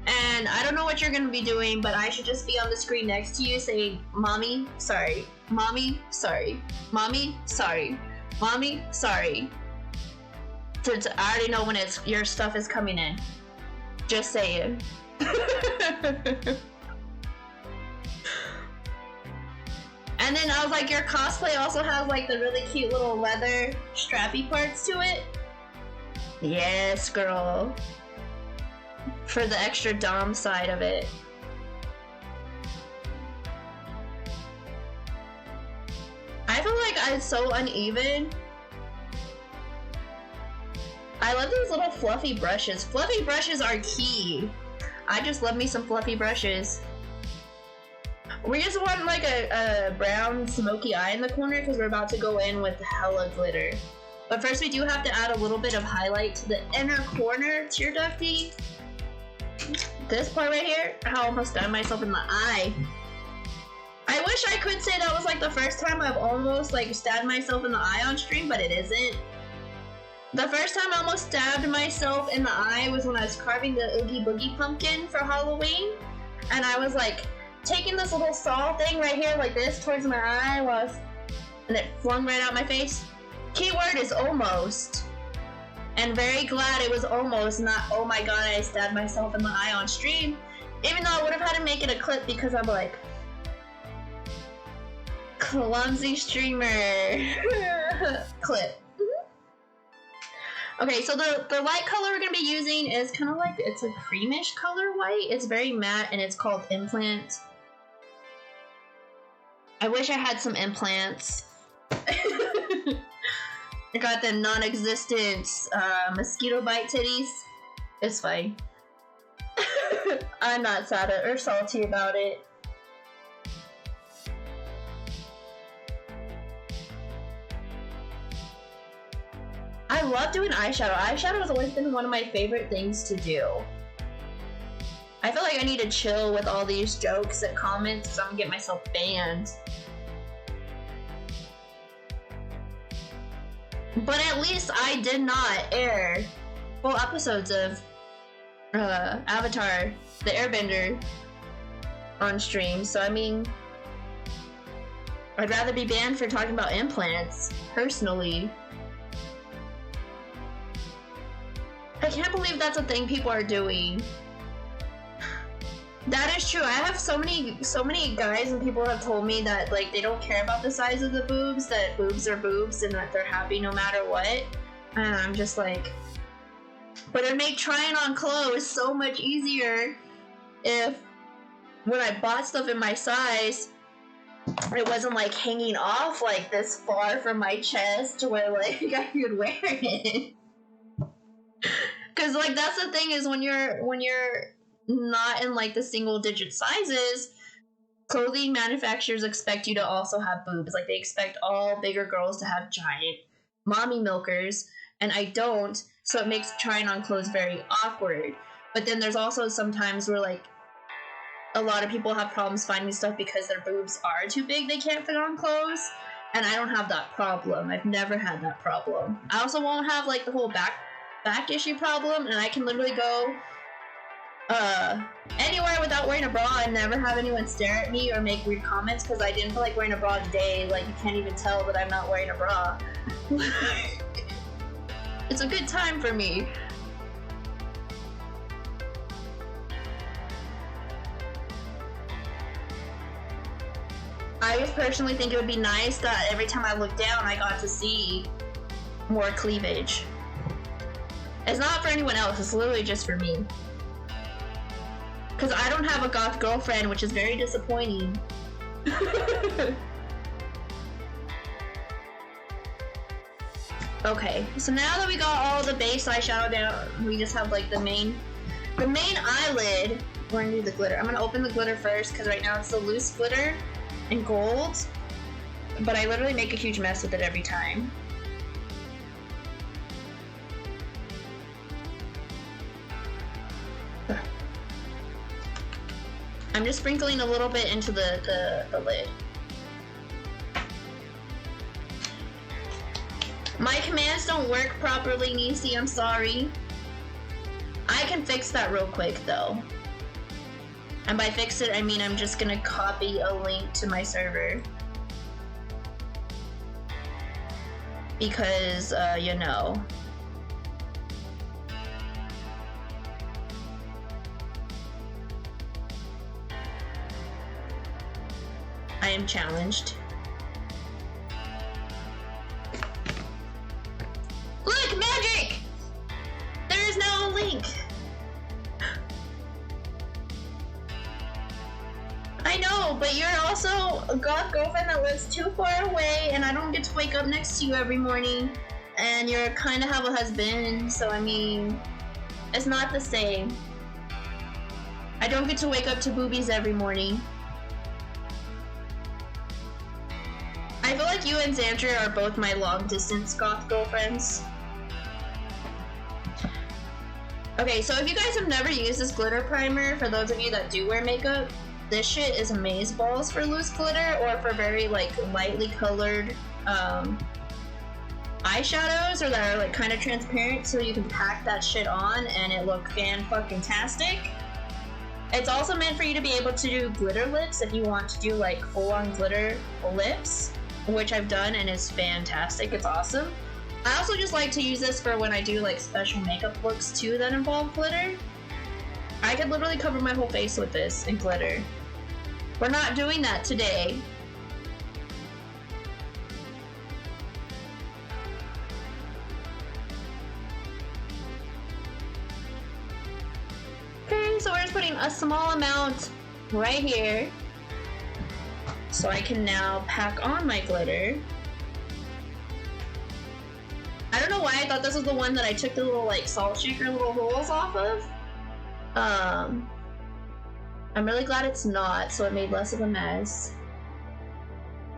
And I don't know what you're gonna be doing, but I should just be on the screen next to you saying, Mommy, sorry. Mommy, sorry. Mommy, sorry. Mommy, sorry. Since I already know when your stuff is coming in. Just saying. And then I was like, your cosplay also has like the really cute little leather strappy parts to it. Yes, girl. For the extra dom side of it. I feel like I'm so uneven. I love these little fluffy brushes. Fluffy brushes are key. I just love me some fluffy brushes. We just want like a brown smoky eye in the corner because we're about to go in with hella glitter. But first we do have to add a little bit of highlight to the inner corner, tear ducty. This part right here, I almost stabbed myself in the eye. I wish I could say that was like the first time I've almost like stabbed myself in the eye on stream, but it isn't. The first time I almost stabbed myself in the eye was when I was carving the Oogie Boogie pumpkin for Halloween. And I was like taking this little saw thing right here like this towards my eye and it flung right out my face. Keyword is almost. And very glad it was almost, not oh my god I stabbed myself in the eye on stream. Even though I would have had to make it a clip because I'm like clumsy streamer. Clip. Okay, so the light color we're going to be using is kind of like, it's a creamish color white. It's very matte and it's called Implant. I wish I had some implants. I got the non-existent mosquito bite titties. It's fine. I'm not sad or salty about it. I love doing eyeshadow. Eyeshadow has always been one of my favorite things to do. I feel like I need to chill with all these jokes and comments so I'm gonna get myself banned. But at least I did not air full episodes of Avatar, the Airbender, on stream. So I mean, I'd rather be banned for talking about implants, personally. I can't believe that's a thing people are doing. That is true. I have so many guys and people have told me that like they don't care about the size of the boobs, that boobs are boobs and that they're happy no matter what. And I'm just like, but it'd make trying on clothes so much easier if when I bought stuff in my size, it wasn't like hanging off like this far from my chest where like I could wear it. Cause like that's the thing is when you're not in like the single digit sizes, clothing manufacturers expect you to also have boobs. Like they expect all bigger girls to have giant mommy milkers, and I don't, so it makes trying on clothes very awkward. But then there's also sometimes where like a lot of people have problems finding stuff because their boobs are too big, they can't fit on clothes, and I don't have that problem. I've never had that problem. I also won't have like the whole back issue problem, and I can literally go anywhere without wearing a bra and never have anyone stare at me or make weird comments because I didn't feel like wearing a bra today. Like you can't even tell that I'm not wearing a bra. It's a good time for me. I just personally think it would be nice that every time I look down I got to see more cleavage. It's not for anyone else, it's literally just for me. Because I don't have a goth girlfriend, which is very disappointing. Okay, so now that we got all the base eyeshadow down, we just have like the main eyelid. We're gonna do the glitter. I'm gonna open the glitter first because right now it's the loose glitter in gold, but I literally make a huge mess with it every time. I'm just sprinkling a little bit into the lid. My commands don't work properly, Nisi, I'm sorry. I can fix that real quick though. And by fix it, I mean I'm just gonna copy a link to my server. Because, you know. I am challenged. Look, magic! There is now a link. I know, but you're also a goth girlfriend that lives too far away, and I don't get to wake up next to you every morning. And you're kind of have a husband, so I mean, it's not the same. I don't get to wake up to boobies every morning. I feel like you and Xandria are both my long-distance goth girlfriends. Okay, so if you guys have never used this glitter primer, for those of you that do wear makeup, this shit is amazeballs for loose glitter or for very like lightly colored eyeshadows or that are like kind of transparent, so you can pack that shit on and it look fan-fucking-tastic. It's also meant for you to be able to do glitter lips if you want to do like full-on glitter lips, which I've done and it's fantastic. It's awesome. I also just like to use this for when I do like special makeup looks too that involve glitter. I could literally cover my whole face with this in glitter. We're not doing that today. Okay, so we're just putting a small amount right here. So I can now pack on my glitter. I don't know why I thought this was the one that I took the little like salt shaker little holes off of. I'm really glad it's not, so it made less of a mess.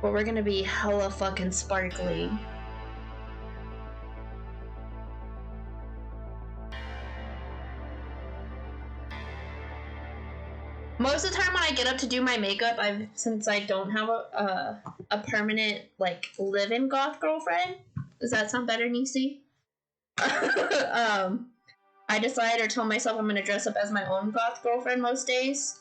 But we're gonna be hella fucking sparkly. Most of the time when I get up to do my makeup, since I don't have a permanent like live-in goth girlfriend, Does that sound better, Nisi? I decided or told myself I'm gonna dress up as my own goth girlfriend most days.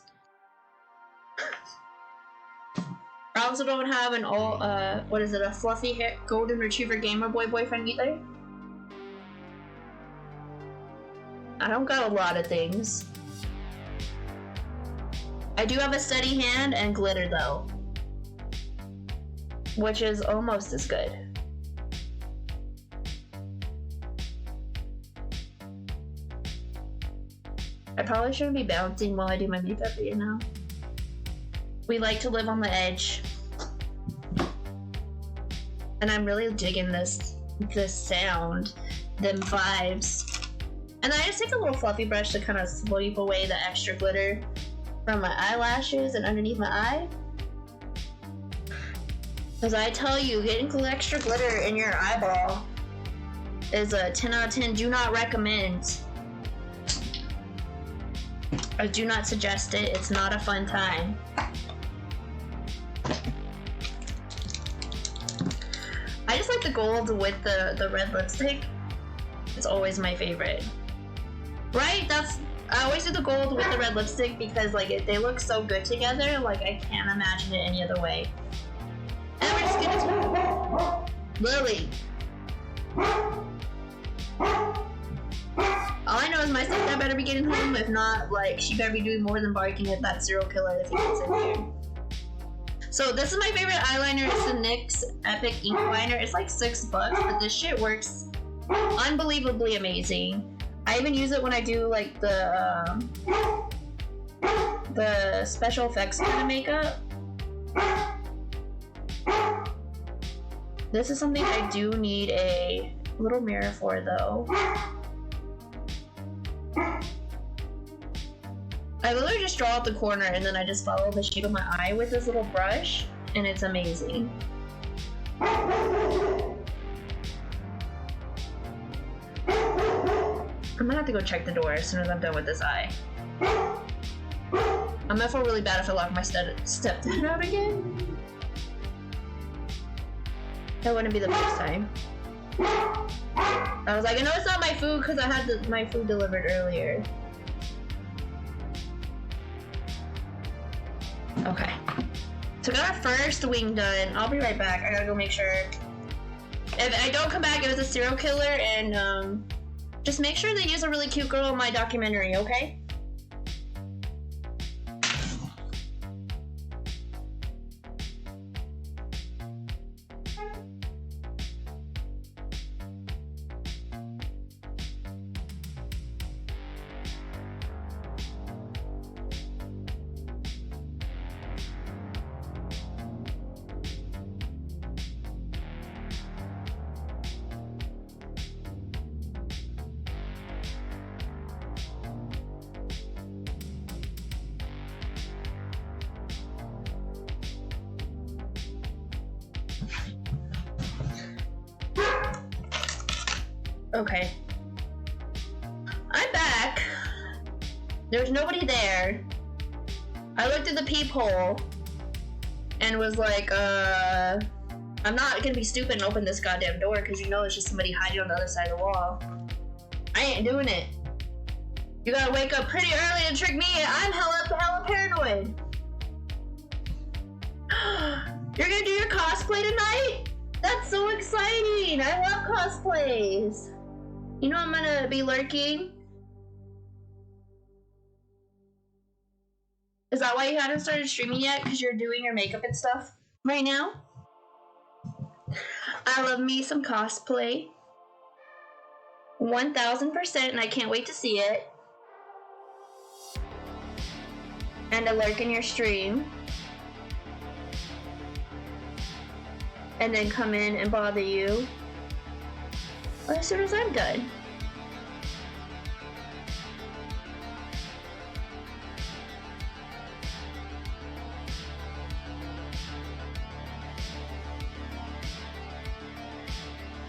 I also don't have an a fluffy hair golden retriever gamer boy boyfriend either. I don't got a lot of things. I do have a steady hand and glitter though, which is almost as good. I probably shouldn't be bouncing while I do my makeup, you know? We like to live on the edge. And I'm really digging this sound, them vibes. And then I just take a little fluffy brush to kind of sweep away the extra glitter from my eyelashes and underneath my eye. As I tell you, getting extra glitter in your eyeball is a 10 out of 10. Do not recommend. I do not suggest it. It's not a fun time. I just like the gold with the red lipstick. It's always my favorite. Right? I always do the gold with the red lipstick because like they look so good together. Like I can't imagine it any other way. And we're just gonna Lily. All I know is my stepdad better be getting home. If not, like she better be doing more than barking at that serial killer if he gets in here. So this is my favorite eyeliner. It's the NYX Epic Ink Liner. It's like $6, but this shit works unbelievably amazing. I even use it when I do like the special effects kind of makeup. This is something I do need a little mirror for though. I literally just draw out the corner and then I just follow the shape of my eye with this little brush, and it's amazing. I'm gonna have to go check the door as soon as I'm done with this eye. I'm gonna feel really bad if I lock my stepdad out again. That wouldn't be the first time. I was like, I know it's not my food because I had my food delivered earlier. Okay. So got our first wing done. I'll be right back. I gotta go make sure. If I don't come back, it was a serial killer, and just make sure they use a really cute girl in my documentary, okay? Okay. I'm back. There's nobody there. I looked at the peephole and was like, I'm not gonna be stupid and open this goddamn door because you know there's just somebody hiding on the other side of the wall. I ain't doing it. You gotta wake up pretty early to trick me. I'm hella paranoid. You're gonna do your cosplay tonight? That's so exciting. I love cosplays. You know I'm gonna be lurking? Is that why you hadn't started streaming yet? Because you're doing your makeup and stuff right now? I love me some cosplay. 1000%, and I can't wait to see it. And to lurk in your stream. And then come in and bother you as soon as I'm done.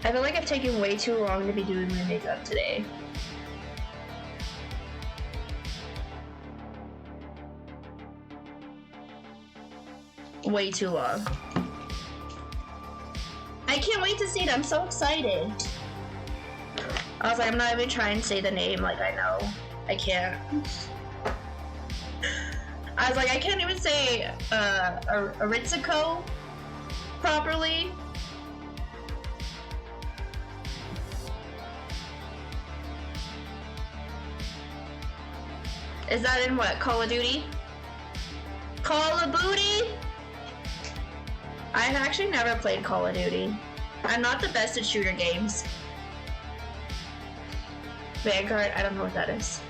I feel like I've taken way too long to be doing my makeup today. Way too long. I can't wait to see it. I'm so excited. I was like, I'm not even trying to say the name. Like, I know. I can't. I was like, I can't even say Aritsuko properly. Is that in what? Call of Duty? Call of Booty? I've actually never played Call of Duty. I'm not the best at shooter games. Vanguard, I don't know what that is.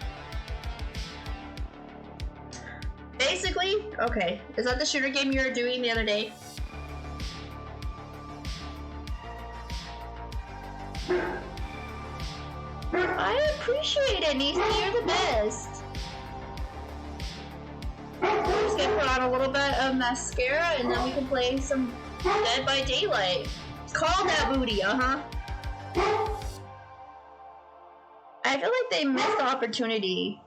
Basically, okay. Is that the shooter game you were doing the other day? I appreciate it, Nisi. You're the best. Just gonna put on a little bit of mascara and then we can play some Dead by Daylight. Call that booty, uh-huh. I feel like they missed the opportunity.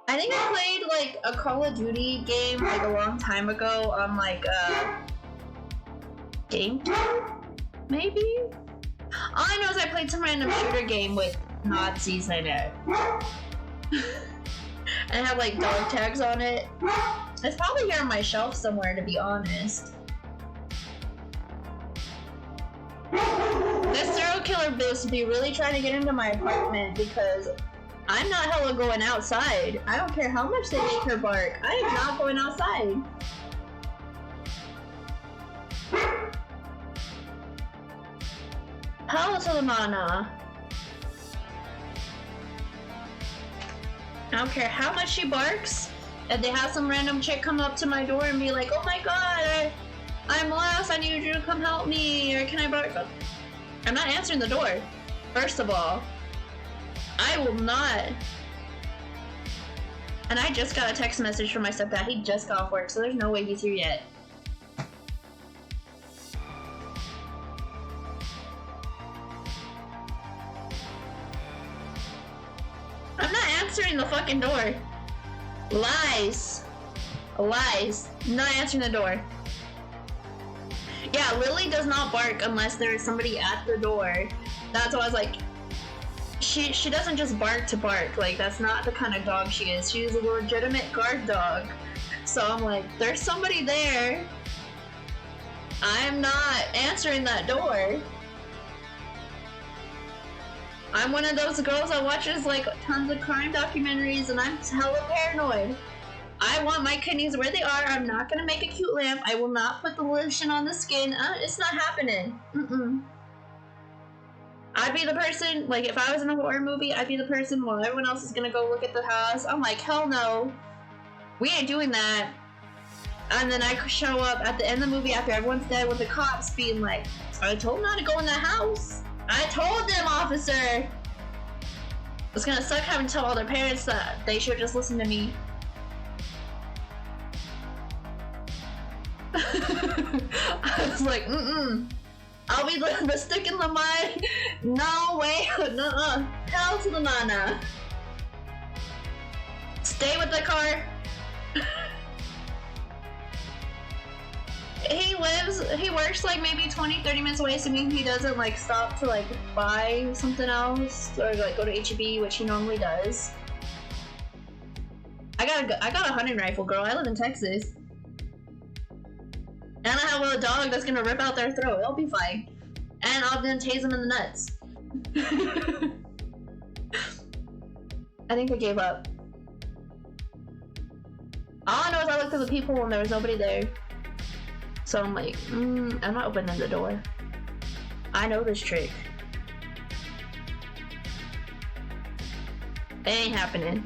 I think I played like a Call of Duty game like a long time ago on like GameCube, maybe? All I know is I played some random shooter game with Nazis in it. And it had like dog tags on it. It's probably here on my shelf somewhere, to be honest. This serial killer bitch would be really trying to get into my apartment because I'm not hella going outside. I don't care how much they make her bark. I am not going outside. Hello to the mana. I don't care how much she barks. If they have some random chick come up to my door and be like, oh my god, I'm lost, I need you to come help me, or can I bark? I'm not answering the door. First of all, I will not. And I just got a text message from my stepdad. He just got off work, so there's no way he's here yet. I'm not answering the fucking door. Lies. Lies. Not answering the door. Yeah, Lily does not bark unless there is somebody at the door. That's why I was like, she doesn't just bark to bark. Like, that's not the kind of dog she is. She's a legitimate guard dog. So I'm like, there's somebody there. I'm not answering that door. I'm one of those girls that watches like tons of crime documentaries and I'm hella paranoid. I want my kidneys where they are. I'm not gonna make a cute lamp. I will not put the lotion on the skin. It's not happening. I'd be the person, like if I was in a horror movie, I'd be the person while everyone else is gonna go look at the house. I'm like, hell no. We ain't doing that. And then I show up at the end of the movie after everyone's dead with the cops being like, I told them not to go in that house. I told them, officer! It's gonna suck having to tell all their parents that they should just listen to me. I was like, I'll be the stick in the mud. No way, nuh-uh. Hell to the nana. Stay with the car. He works like maybe 20-30 minutes away, so maybe he doesn't like stop to like buy something else or like go to HEB, which he normally does. I got a hunting rifle, girl. I live in Texas. And I have a dog that's gonna rip out their throat. It'll be fine. And I'll then tase him in the nuts. I think I gave up. All I know is I looked at the people when there was nobody there. So I'm like, I'm not opening the door. I know this trick. It ain't happening.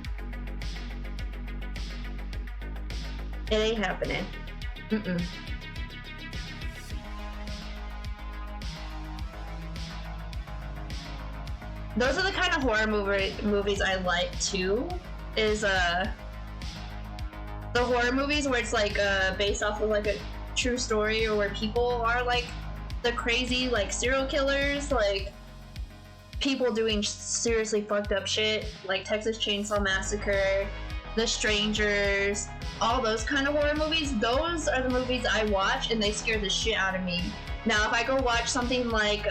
It ain't happening. Those are the kind of horror movies I like too. Is the horror movies where it's like based off of like a true story, or where people are like the crazy like serial killers, like people doing seriously fucked up shit, like Texas Chainsaw Massacre, The Strangers, all those kind of horror movies, those are the movies I watch and they scare the shit out of me. Now, if I go watch something like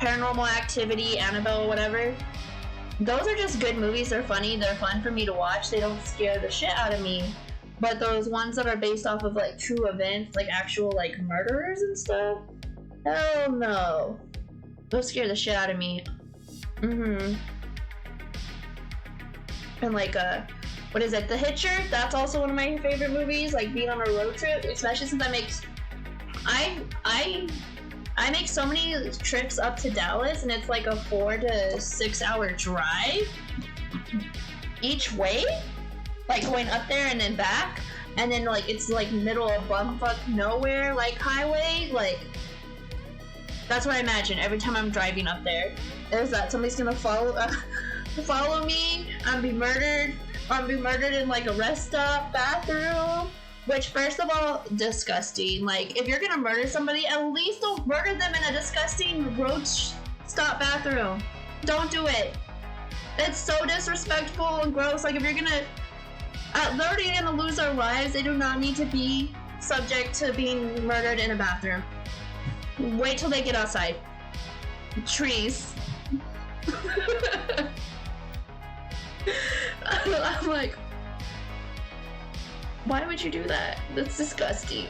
Paranormal Activity, Annabelle, whatever, those are just good movies. They're funny. They're fun for me to watch. They don't scare the shit out of me. But those ones that are based off of like true events, like actual like murderers and stuff, hell no. Those scare the shit out of me. And like what is it? The Hitcher? That's also one of my favorite movies. Like being on a road trip, especially since I make so many trips up to Dallas, and it's like a 4 to 6 hour drive each way, like going up there and then back, and then like it's like middle of bumfuck nowhere, like highway. Like that's what I imagine every time I'm driving up there, is that somebody's gonna follow me and be murdered, or be murdered in like a rest stop bathroom. Which, first of all, disgusting. Like, if you're gonna murder somebody, at least don't murder them in a disgusting road stop bathroom. Don't do it. It's so disrespectful and gross. Like, if you're gonna... they're already gonna lose their lives. They do not need to be subject to being murdered in a bathroom. Wait till they get outside. Trees. I'm like... Why would you do that? That's disgusting.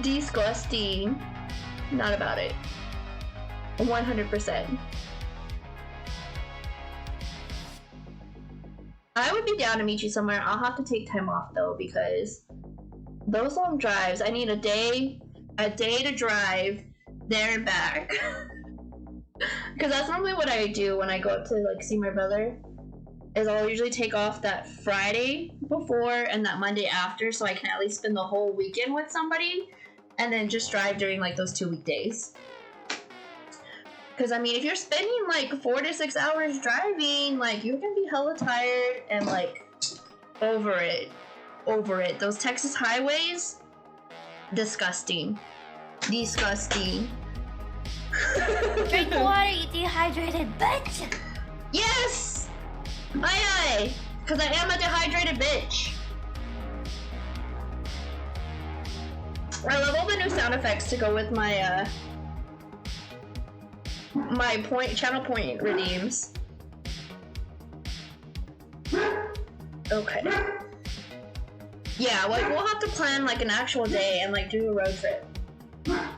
Disgusting. Not about it. 100%. I would be down to meet you somewhere. I'll have to take time off though, because those long drives, I need a day to drive there and back. Because that's normally what I do when I go up to like see my brother. Is I'll usually take off that Friday before and that Monday after, so I can at least spend the whole weekend with somebody, and then just drive during like those 2 weekdays. Because I mean, if you're spending like 4 to 6 hours driving, like you're gonna be hella tired and like over it. Those Texas highways, disgusting. Drink water, you dehydrated bitch! Yes! Aye, because I am a dehydrated bitch. I love all the new sound effects to go with my my channel point redeems. Okay. Yeah, like we'll have to plan like an actual day and like do a road trip.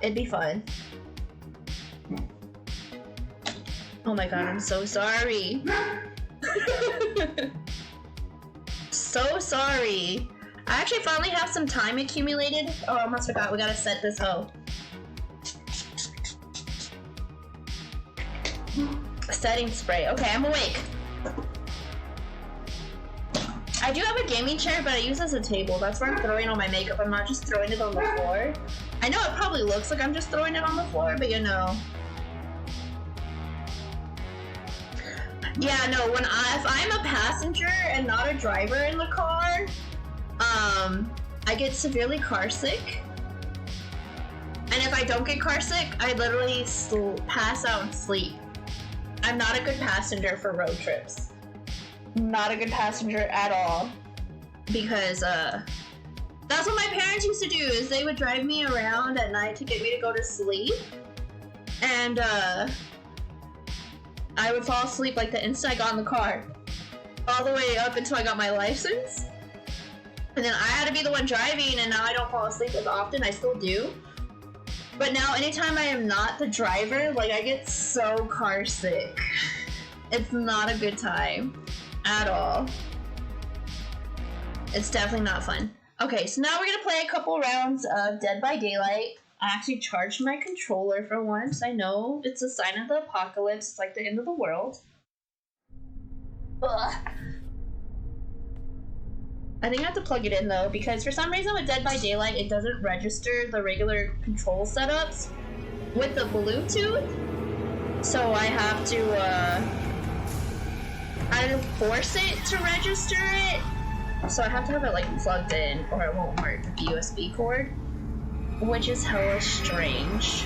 It'd be fun. Oh my god, I'm so sorry. So sorry. I actually finally have some time accumulated. Oh, I almost forgot. We gotta set this hoe. Setting spray. Okay, I'm awake. I do have a gaming chair, but I use it as a table. That's where I'm throwing all my makeup. I'm not just throwing it on the floor. I know it probably looks like I'm just throwing it on the floor, but you know. Yeah, no, if I'm a passenger and not a driver in the car, I get severely car sick. And if I don't get car sick, I literally pass out and sleep. I'm not a good passenger for road trips. Not a good passenger at all. Because, that's what my parents used to do, is they would drive me around at night to get me to go to sleep. And, I would fall asleep like the instant I got in the car. All the way up until I got my license. And then I had to be the one driving, and now I don't fall asleep as often. I still do. But now anytime I am not the driver, like I get so car sick. It's not a good time at all. It's definitely not fun. Okay, so now we're gonna play a couple rounds of Dead by Daylight. I actually charged my controller for once. I know it's a sign of the apocalypse. It's like the end of the world. Ugh. I think I have to plug it in though, because for some reason with Dead by Daylight, it doesn't register the regular control setups with the Bluetooth. So I have to, I have to force it to register it. So I have to have it like plugged in or it won't work with the USB cord. Which is hella strange.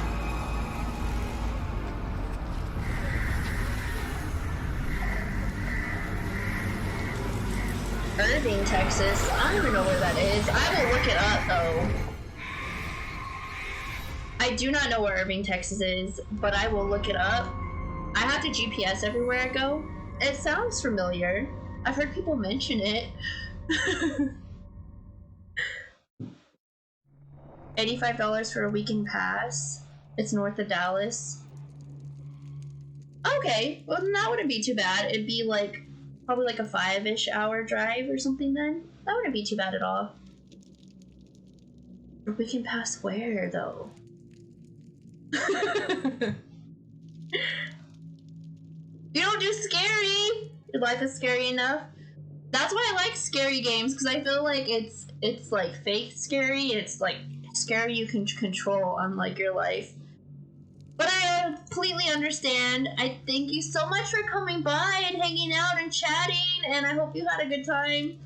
Irving, Texas. I don't even know where that is. I will look it up though. I do not know where Irving, Texas is, but I will look it up. I have to GPS everywhere I go. It sounds familiar. I've heard people mention it. $85 for a weekend pass. It's north of Dallas. Okay, well then that wouldn't be too bad. It'd be like probably like a 5-ish hour drive or something then. That wouldn't be too bad at all. A weekend pass where though? You don't do scary! Your life is scary enough. That's why I like scary games, because I feel like it's like fake scary. It's like scary you can control, unlike your life. But I completely understand. I thank you so much for coming by and hanging out and chatting, and I hope you had a good time.